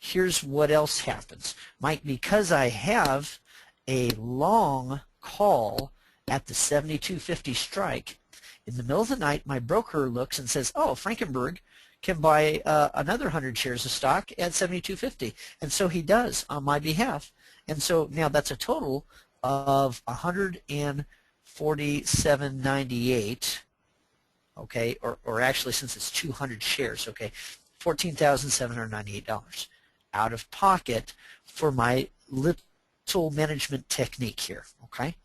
here's what else happens, Mike. Because I have a long call at the 72.50 strike, in the middle of the night, my broker looks and says, oh, Frankenberg can buy another 100 shares of stock at 72.50. And so he does on my behalf. And so now that's a total of $147.98, okay, or actually since it's 200 shares, okay, $14,798 out of pocket for my little management technique here, okay?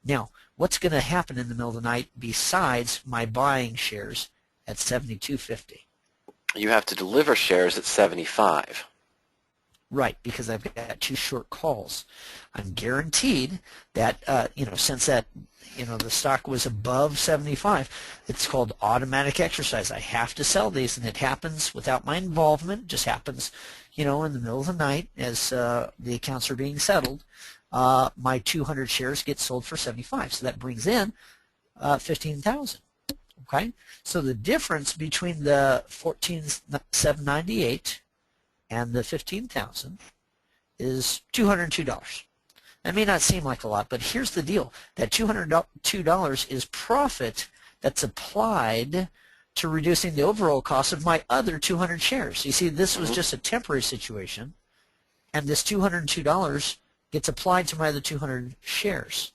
Now, what's going to happen in the middle of the night besides my buying shares at 72.50? You have to deliver shares at 75. Right, because I've got 2 short calls. I'm guaranteed that, since that, the stock was above 75, it's called automatic exercise. I have to sell these, and it happens without my involvement. It just happens, in the middle of the night as the accounts are being settled. My 200 shares get sold for 75, so that brings in 15,000. Okay, so the difference between the 14,798 and the 15,000 is $202. That may not seem like a lot, but here's the deal: that $202 is profit that's applied to reducing the overall cost of my other 200 shares. You see, this was just a temporary situation, and this $202 gets applied to my other 200 shares.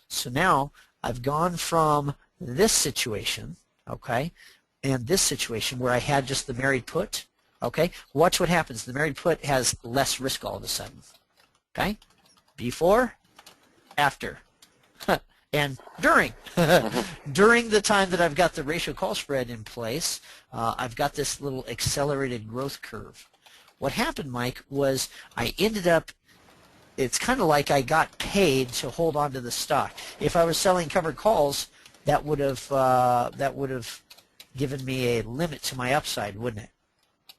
So now I've gone from this situation, okay, and this situation where I had just the married put, okay, watch what happens. The married put has less risk all of a sudden, okay, before, after. And during Mm-hmm. during the time that I've got the ratio call spread in place, I've got this little accelerated growth curve. What happened, Mike, was I ended up, it's kind of like I got paid to hold on to the stock. If I was selling covered calls, that would have given me a limit to my upside, wouldn't it?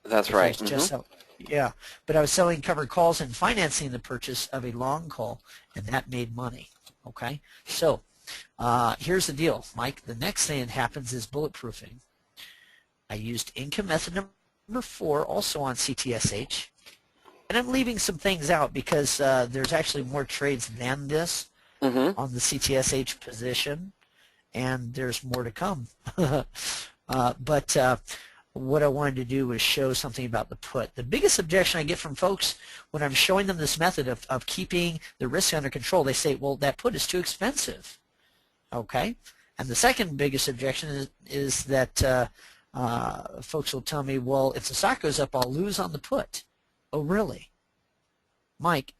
That's If I right. was just yeah, but I was selling covered calls and financing the purchase of a long call, and that made money. Okay, so here's the deal, Mike. The next thing that happens is bulletproofing. I used income method number 4 also on CTSH, and I'm leaving some things out because there's actually more trades than this Mm-hmm. on the CTSH position, and there's more to come. But what I wanted to do was show something about the put. The biggest objection I get from folks when I'm showing them this method of keeping the risk under control, they say, well, that put is too expensive. Okay? And the second biggest objection is that folks will tell me, well, if the stock goes up, I'll lose on the put. Oh, really? Mike,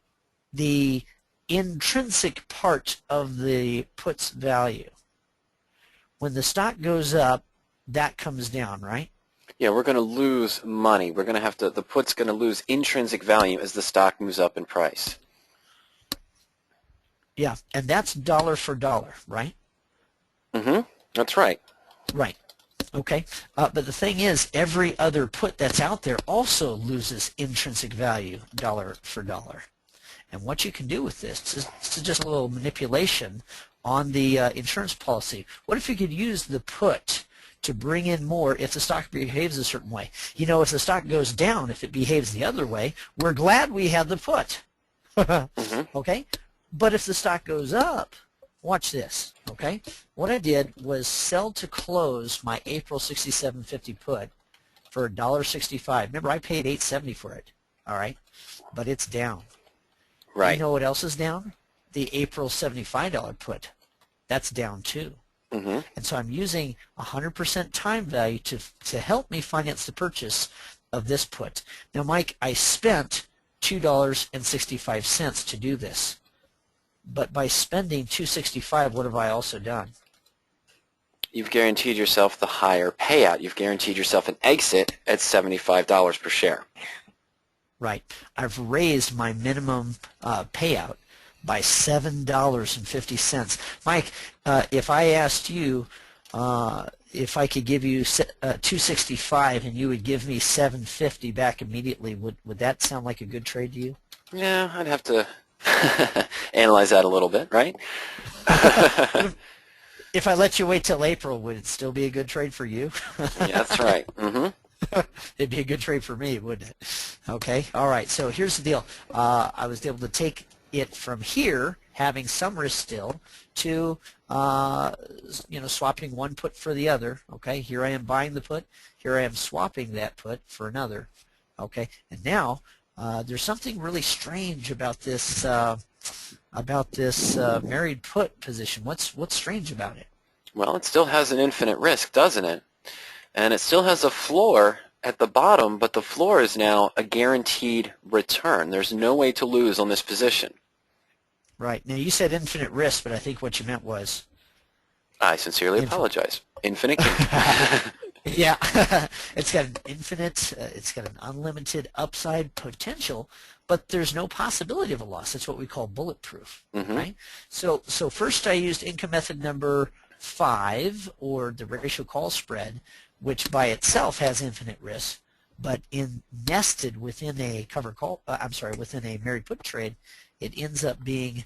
the intrinsic part of the put's value, when the stock goes up, that comes down, right? Yeah, we're going to lose money. We're going to have to, the put's going to lose intrinsic value as the stock moves up in price. Yeah, and that's dollar for dollar, right? Mm-hmm. That's right. Right. Okay. But the thing is, every other put that's out there also loses intrinsic value dollar for dollar. And what you can do with this is just a little manipulation on the insurance policy. What if you could use the put to bring in more if the stock behaves a certain way? You know, if the stock goes down, if it behaves the other way, we're glad we had the put. Mm-hmm. Okay? But if the stock goes up, watch this, okay? What I did was sell to close my April 67.50 put for $1.65. Remember, I paid $8.70 for it, all right? But it's down. Right. You know what else is down? The April $75 put. That's down too. Mm-hmm. And so I'm using 100% time value to help me finance the purchase of this put. Now, Mike, I spent $2.65 to do this. But by spending $2.65, what have I also done? You've guaranteed yourself the higher payout. You've guaranteed yourself an exit at $75 per share. Right. I've raised my minimum payout by $7.50. Mike, if I asked you if I could give you $2.65 and you would give me $7.50 back immediately, would that sound like a good trade to you? Yeah, I'd have to analyze that a little bit, right? If I let you wait till April, would it still be a good trade for you? Yeah, that's right. Mm-hmm. It'd be a good trade for me, wouldn't it? Okay. All right. So here's the deal. I was able to take it from here, having some risk still, to swapping one put for the other. Okay. Here I am buying the put. Here I am swapping that put for another. Okay. And now there's something really strange about this married put position. What's strange about it? Well, it still has an infinite risk, doesn't it? And it still has a floor at the bottom, but the floor is now a guaranteed return. There's no way to lose on this position. Right. Now, you said infinite risk, but I think what you meant was... I sincerely apologize. Infinite gain. Yeah. It's got an infinite, it's got an unlimited upside potential, but there's no possibility of a loss. That's what we call bulletproof, Mm-hmm. right? So first I used income method number 5, or the ratio call spread, which by itself has infinite risk, but nested within a within a married put trade, it ends up being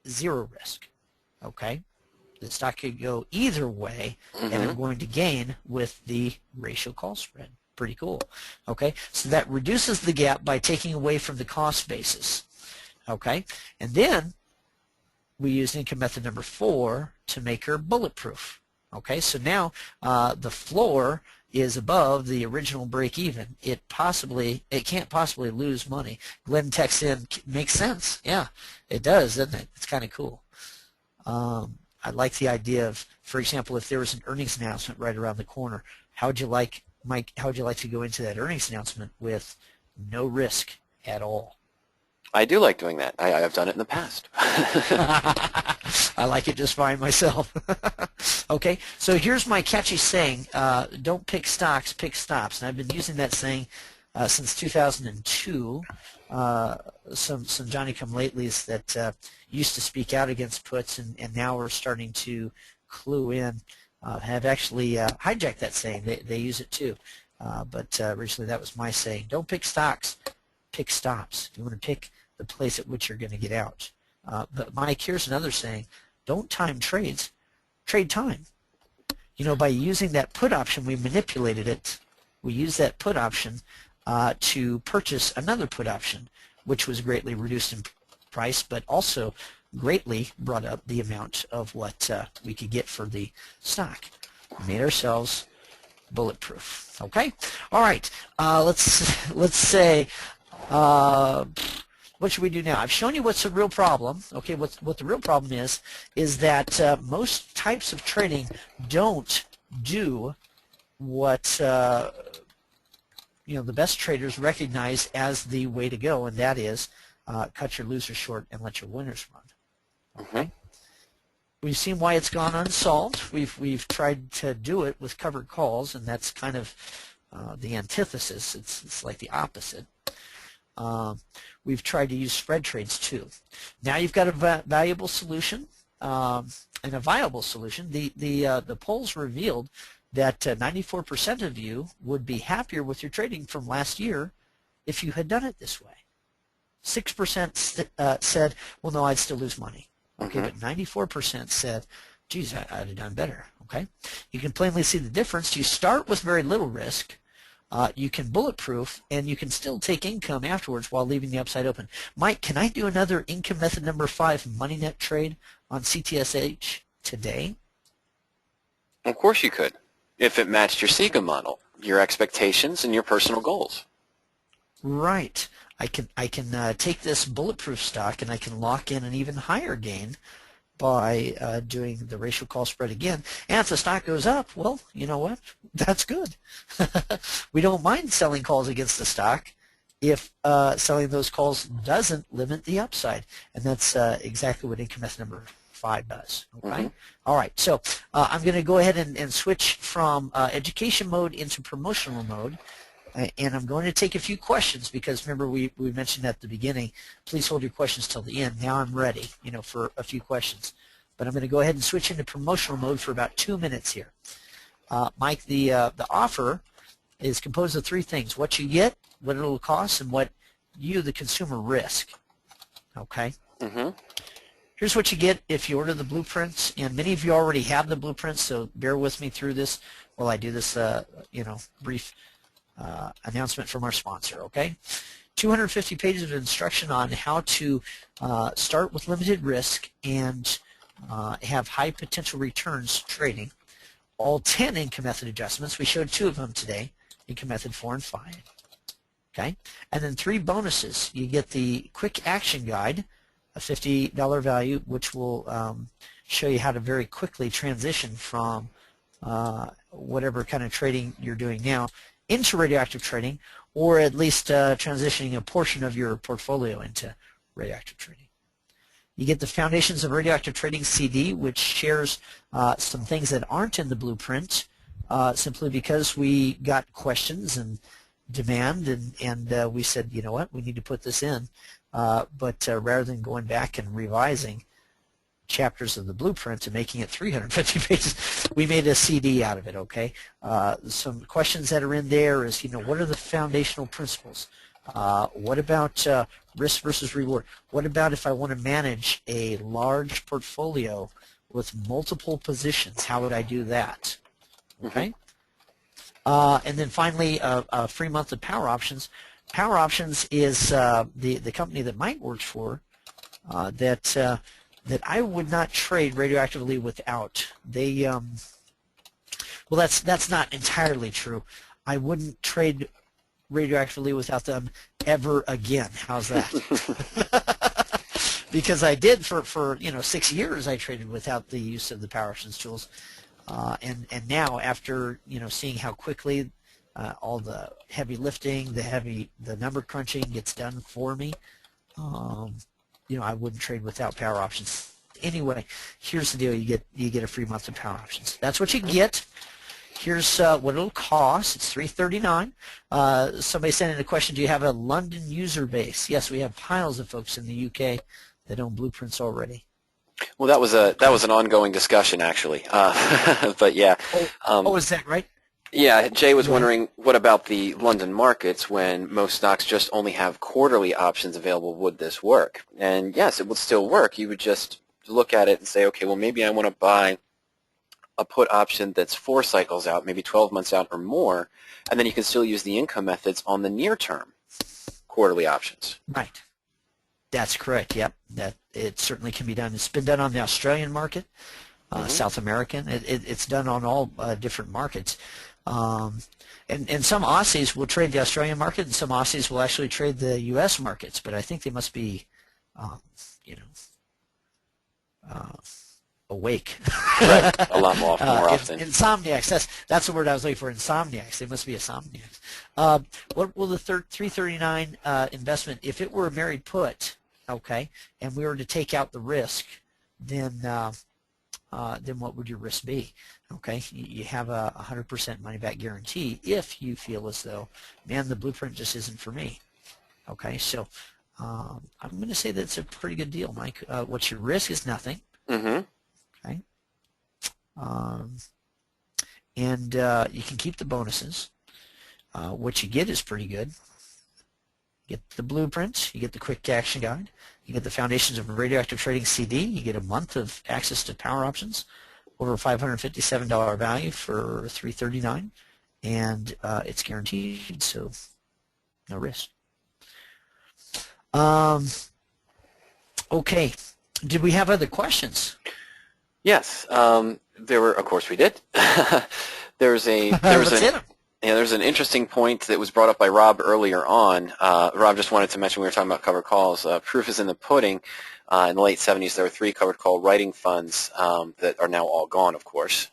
zero risk. Okay, the stock could go either way, and I'm going to gain with the ratio call spread. Pretty cool. Okay, so that reduces the gap by taking away from the cost basis. Okay, and then we use income method number 4 to make her bulletproof. Okay, so now the floor is above the original break even. It can't possibly lose money. Glenn texts in, makes sense. Yeah, it does, doesn't it? It's kind of cool. I like the idea of, for example, if there was an earnings announcement right around the corner, how would you like, Mike, how would you like to go into that earnings announcement with no risk at all? I do like doing that. I've done it in the past. I like it just fine myself. Okay, so here's my catchy saying, don't pick stocks, pick stops. And I've been using that saying since 2002. Some Johnny-come-latelys that used to speak out against puts and now are starting to clue in have actually hijacked that saying. They use it too. But originally that was my saying. Don't pick stocks, pick stops. You want to pick the place at which you're going to get out. But Mike, here's another saying. Don't time trades, trade time. You know, by using that put option, we manipulated it. We used that put option to purchase another put option, which was greatly reduced in price, but also greatly brought up the amount of what we could get for the stock. We made ourselves bulletproof. Okay, all right. Let's say what should we do now? I've shown you what's the real problem. Okay, what the real problem is that most types of trading don't do what you know, the best traders recognize as the way to go, and that is cut your losers short and let your winners run. Okay. We've seen why it's gone unsolved. We've tried to do it with covered calls, and that's kind of the antithesis. It's like the opposite. We've tried to use spread trades too. Now you've got a valuable solution and a viable solution. The polls revealed that 94% of you would be happier with your trading from last year if you had done it this way. 6% said, well, no, I'd still lose money. Okay, but 94% said, geez, I'd have done better. Okay, you can plainly see the difference. You start with very little risk. You can bulletproof, and you can still take income afterwards while leaving the upside open. Mike, can I do another income method number 5 money net trade on CTSH today? Of course you could, if it matched your SIGA model, your expectations, and your personal goals. Right. I can take this bulletproof stock and I can lock in an even higher gain by doing the ratio call spread again. And if the stock goes up, well, you know what? That's good. We don't mind selling calls against the stock if selling those calls doesn't limit the upside. And that's exactly what income method number 5 does. Okay. All right. So I'm going to go ahead and switch from education mode into promotional mode. And I'm going to take a few questions because remember we mentioned at the beginning, please hold your questions till the end. Now I'm ready, you know, for a few questions. But I'm going to go ahead and switch into promotional mode for about 2 minutes here. Mike, the offer is composed of 3 things: what you get, what it'll cost, and what you, the consumer, risk. Okay. Here's what you get if you order the blueprints, and many of you already have the blueprints, so bear with me through this while I do this, you know, brief announcement from our sponsor. Okay, 250 pages of instruction on how to start with limited risk and have high potential returns trading. All 10 income method adjustments. We showed 2 of them today, income method 4 and 5. Okay, and then 3 bonuses. You get the quick action guide, a $50 value, which will show you how to very quickly transition from whatever kind of trading you're doing now into radioactive trading, or at least transitioning a portion of your portfolio into radioactive trading. You get the Foundations of Radioactive Trading CD, which shares some things that aren't in the blueprint simply because we got questions and demand, and we said, you know what, we need to put this in. But rather than going back and revising chapters of the blueprint and making it 350 pages, we made a CD out of it. Okay, some questions that are in there is, you know, what are the foundational principles? What about risk versus reward? What about if I want to manage a large portfolio with multiple positions? How would I do that? Okay, and then finally, a free month of Power Options. Power Options is the company that Mike works for that I would not trade radioactively without. They well, that's not entirely true. I wouldn't trade radioactively without them ever again. How's that? Because I did for you know 6 years. I traded without the use of the Power Options tools, and now after you know seeing how quickly all the heavy lifting, the number crunching gets done for me, you know, I wouldn't trade without Power Options Anyway, here's the deal: you get a free month of power options. That's what you get. Here's what it'll cost. It's $3.39. Somebody sent in a question: do you have a London user base? Yes, we have piles of folks in the UK that own blueprints already. Well, that was an ongoing discussion, actually. But yeah. Is that right? Yeah, Jay was wondering, what about the London markets when most stocks just only have quarterly options available? Would this work? And yes, it would still work. You would just look at it and say, okay, well, maybe I want to buy a put option that's 4 cycles out, maybe 12 months out or more, and then you can still use the income methods on the near-term quarterly options. Right. That's correct. Yep. That it certainly can be done. It's been done on the Australian market, South American. It's done on all different markets. And some Aussies will trade the Australian market, and some Aussies will actually trade the U.S. markets. But I think they must be, awake. Right. A lot more often. Insomniacs. That's the word I was looking for. Insomniacs. They must be insomniacs. What will the $3.39 investment, if it were a married put, okay, and we were to take out the risk, then what would your risk be? Okay, you have a 100% money-back guarantee if you feel as though, man, the blueprint just isn't for me. Okay, so I'm going to say that's a pretty good deal, Mike. What your risk is nothing. Mm-hmm. Okay, and you can keep the bonuses. What you get is pretty good. You get the blueprint, you get the quick action guide, you get the Foundations of Radioactive Trading CD, you get a month of access to power options, over $557 value for $3.39, and it's guaranteed, so no risk. Okay, did we have other questions? Yes, there were. Of course, we did. There's an interesting point that was brought up by Rob earlier on. Rob just wanted to mention, we were talking about covered calls. Proof is in the pudding. In the late 70s, there were 3 covered call writing funds that are now all gone, of course.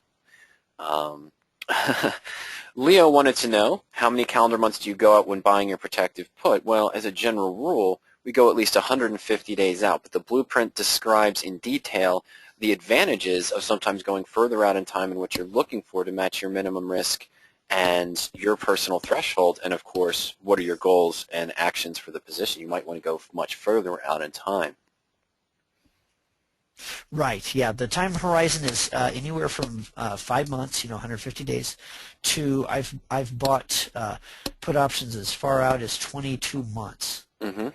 Leo wanted to know, how many calendar months do you go out when buying your protective put? Well, as a general rule, we go at least 150 days out, but the blueprint describes in detail the advantages of sometimes going further out in time and what you're looking for to match your minimum risk and your personal threshold, and of course, what are your goals and actions for the position. You might want to go much further out in time. Right, yeah. The time horizon is anywhere from 5 months, 150 days, to I've bought put options as far out as 22 months. Mm-hmm.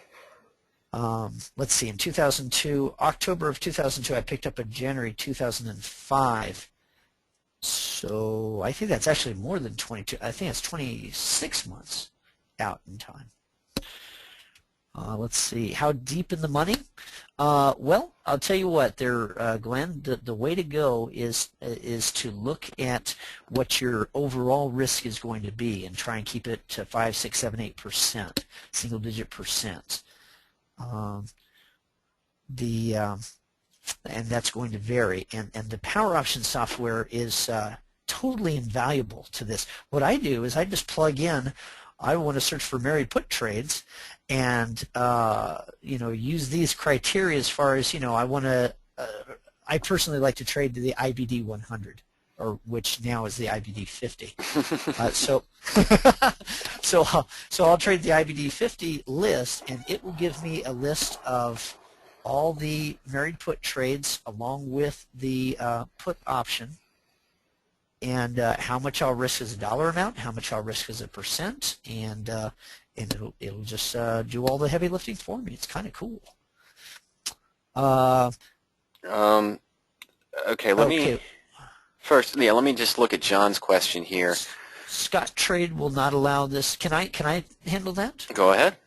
Let's see, in 2002, October of 2002, I picked up a January 2005. So I think that's actually more than 22. I think it's 26 months out in time. Let's see, how deep in the money? Well, I'll tell you what, there, Glenn, the way to go is to look at what your overall risk is going to be and try and keep it to 5, 6, 7, 8%, single-digit percent. And that's going to vary. And the power option software is totally invaluable to this. What I do is I just plug in, I want to search for married put trades, and use these criteria as far as I personally like to trade to the IBD 100, or which now is the IBD 50. So I'll trade the IBD 50 list, and it will give me a list of all the married put trades along with the put option, and how much I'll risk as a dollar amount, how much I'll risk as a percent, and it'll just do all the heavy lifting for me. It's kind of cool. Okay, let me just look at John's question here. Scottrade will not allow this. Can I handle that? Go ahead.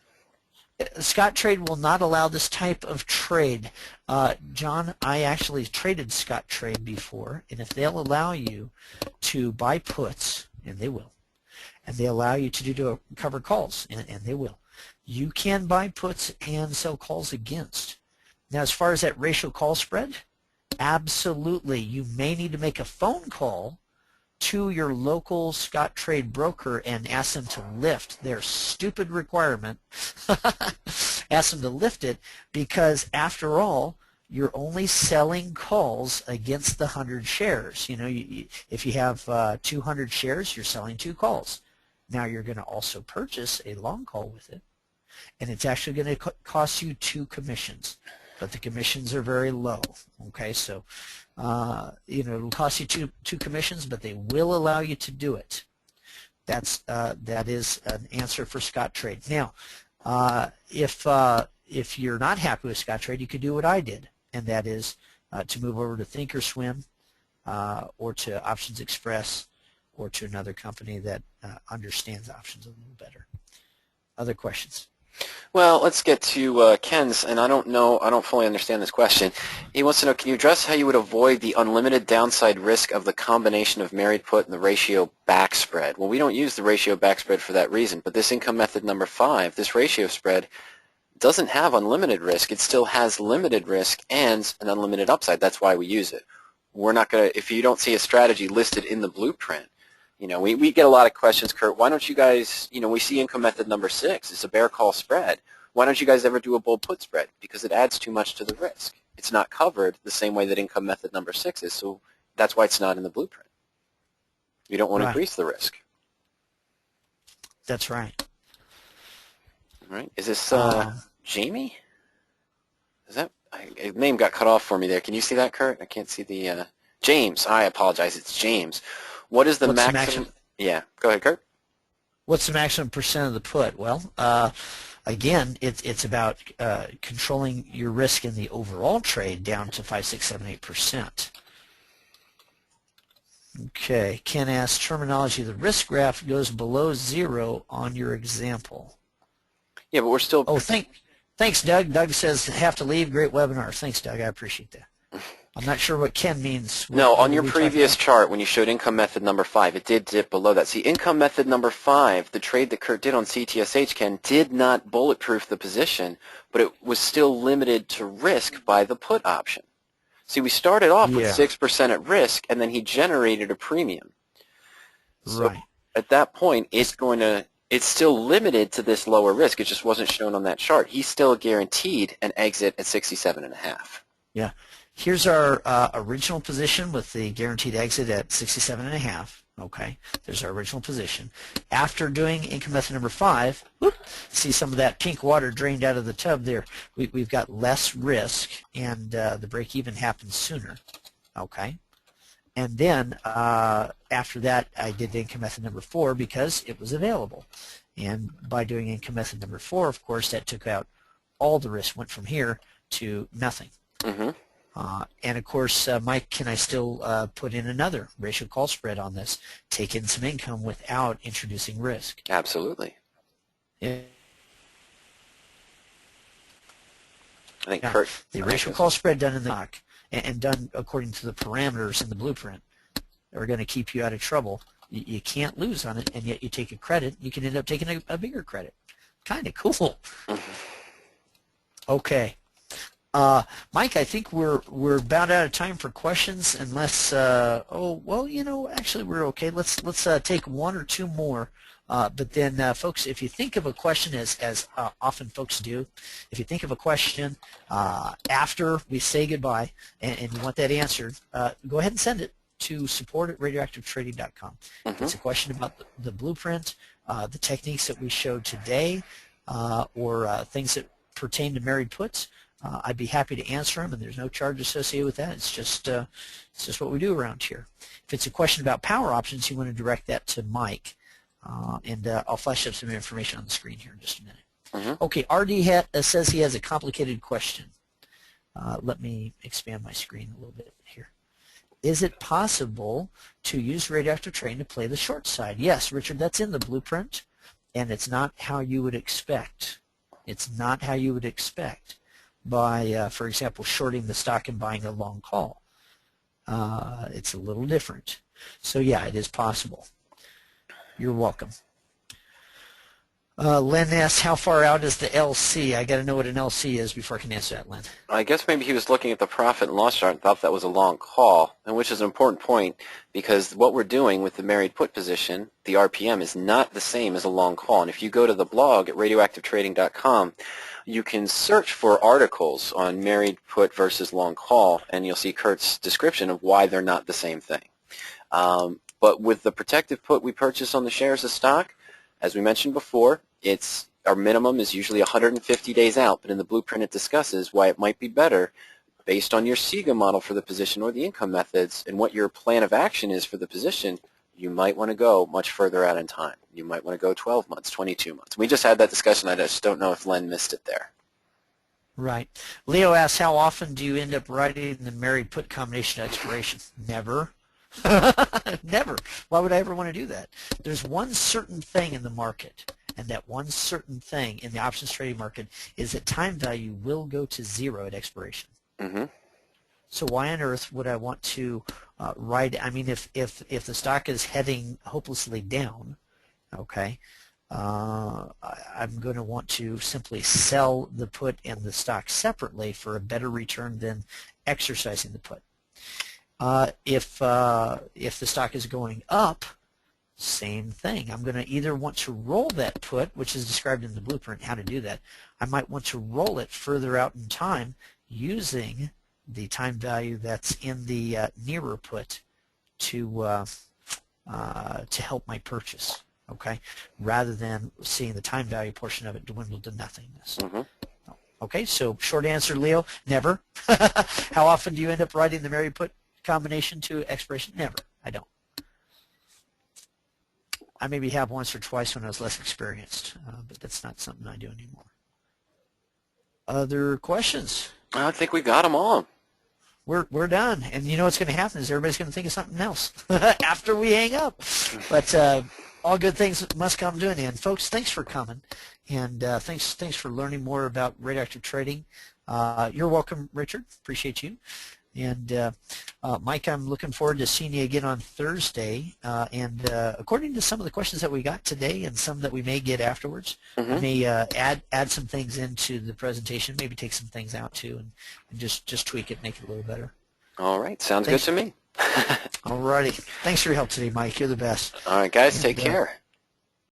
Scottrade will not allow this type of trade. John, I actually traded Scottrade before, and if they'll allow you to buy puts, and they will, and they allow you to do covered calls, and they will, you can buy puts and sell calls against. Now, as far as that ratio call spread, absolutely, you may need to make a phone call to your local Scottrade broker and ask them to lift their stupid requirement. Ask them to lift it, because after all, you're only selling calls against the 100 shares. If you have 200 shares, you're selling 2 calls. Now you're going to also purchase a long call with it, and it's actually going to cost you 2 commissions, but the commissions are very low. Okay, so it'll cost you two commissions, but they will allow you to do it. That is an answer for Scottrade. Now, if you're not happy with Scottrade, you could do what I did, and that is to move over to Thinkorswim or to Options Express or to another company that understands options a little better. Other questions? Well, let's get to Ken's, and I don't fully understand this question. He wants to know, can you address how you would avoid the unlimited downside risk of the combination of married put and the ratio back spread? Well, we don't use the ratio back spread for that reason, but this income method number 5, this ratio spread, doesn't have unlimited risk. It still has limited risk and an unlimited upside. That's why we use it. We're not going to, if you don't see a strategy listed in the blueprint, we get a lot of questions, Kurt, why don't you guys, we see income method number 6, it's a bear call spread. Why don't you guys ever do a bull put spread? Because it adds too much to the risk. It's not covered the same way that income method number 6 is, so that's why it's not in the blueprint. You don't want to increase the risk. That's right. All right. Is this Jamie? Is that, a name got cut off for me there. Can you see that, Kurt? I can't see the, James. I apologize. It's James. What is the maximum? Yeah, go ahead, Kurt. What's the maximum percent of the put? Well, again, it's about controlling your risk in the overall trade down to 5, 6, 7, 8%. Okay, Ken asks, terminology, the risk graph goes below 0 on your example. Yeah, but we're still... Oh, thanks, Doug. Doug says, have to leave. Great webinar. Thanks, Doug. I appreciate that. I'm not sure what Ken means. No, on your previous chart, when you showed income method number 5, it did dip below that. See, income method number 5, the trade that Kurt did on CTSH, Ken, did not bulletproof the position, but it was still limited to risk by the put option. See, we started off with 6% at risk, and then he generated a premium. So at that point, it's still limited to this lower risk. It just wasn't shown on that chart. He's still guaranteed an exit at 67.5. Yeah. Here's our original position with the guaranteed exit at 67.5. Okay, there's our original position. After doing income method number 5, whoop, see some of that pink water drained out of the tub there. We've got less risk, and the break even happens sooner. Okay, and then after that, I did income method number 4 because it was available. And by doing income method number 4, of course, that took out all the risk, went from here to nothing. Mm-hmm. And of course, Mike, can I still put in another ratio call spread on this, take in some income without introducing risk? Absolutely. Yeah. I think Now, Kurt, the ratio call spread done in the doc and done according to the parameters in the blueprint are going to keep you out of trouble. You can't lose on it, and yet you take a credit. You can end up taking a bigger credit. Kind of cool. Okay. Mike, I think we're about out of time for questions, unless actually we're okay. Let's take 1 or 2 more. But then, folks, if you think of a question, as often folks do, if you think of a question after we say goodbye and you want that answered, go ahead and send it to support@radioactivetrading.com. If it's a question about the blueprint, the techniques that we showed today, or things that pertain to married puts, I'd be happy to answer them, and there's no charge associated with that. It's just what we do around here. If it's a question about power options, you want to direct that to Mike, and I'll flash up some information on the screen here in just a minute. Okay, RD says he has a complicated question. Let me expand my screen a little bit here. Is it possible to use radioactive trading to play the short side? Yes, Richard, that's in the blueprint, and it's not how you would expect. It's not how you would expect by, for example, shorting the stock and buying a long call. It's a little different. So, yeah, it is possible. You're welcome. Len asks, how far out is the LC? I got to know what an LC is before I can answer that, Len. I guess maybe he was looking at the profit and loss chart and thought that was a long call, and which is an important point because what we're doing with the married put position, the RPM, is not the same as a long call. And if you go to the blog at radioactivetrading.com, you can search for articles on married put versus long call, and you'll see Kurt's description of why they're not the same thing. But with the protective put we purchase on the shares of stock, as we mentioned before, our minimum is usually 150 days out, but in the blueprint it discusses why it might be better based on your SIGA model for the position or the income methods and what your plan of action is for the position. You might want to go much further out in time. You might want to go 12 months, 22 months. We just had that discussion. I just don't know if Len missed it there. Right. Leo asks, how often do you end up writing the married put combination at expiration? Never. Never. Why would I ever want to do that? There's one certain thing in the market, and that one certain thing in the options trading market is that time value will go to zero at expiration. Mm-hmm. So why on earth would I want to write? I mean, if the stock is heading hopelessly down, okay, I'm going to want to simply sell the put and the stock separately for a better return than exercising the put. If the stock is going up, same thing. I'm going to either want to roll that put, which is described in the blueprint how to do that. I might want to roll it further out in time using the time value that's in the nearer put to help my purchase, okay, rather than seeing the time value portion of it dwindle to nothingness. Mm-hmm. Okay, so short answer, Leo, never. How often do you end up writing the married put combination to expiration? Never. I don't. I maybe have once or twice when I was less experienced, but that's not something I do anymore. Other questions? I think we got them all. We're done, and you know what's going to happen is everybody's going to think of something else after we hang up. But all good things must come to an end, folks. Thanks for coming, and thanks for learning more about radioactive trading. You're welcome, Richard. Appreciate you. And Mike, I'm looking forward to seeing you again on Thursday. And according to some of the questions that we got today and some that we may get afterwards, Mm-hmm. I may add some things into the presentation, maybe take some things out too, and just tweak it, make it a little better. All right. Sounds good to me. All righty. Thanks for your help today, Mike. You're the best. All right, guys. Take care.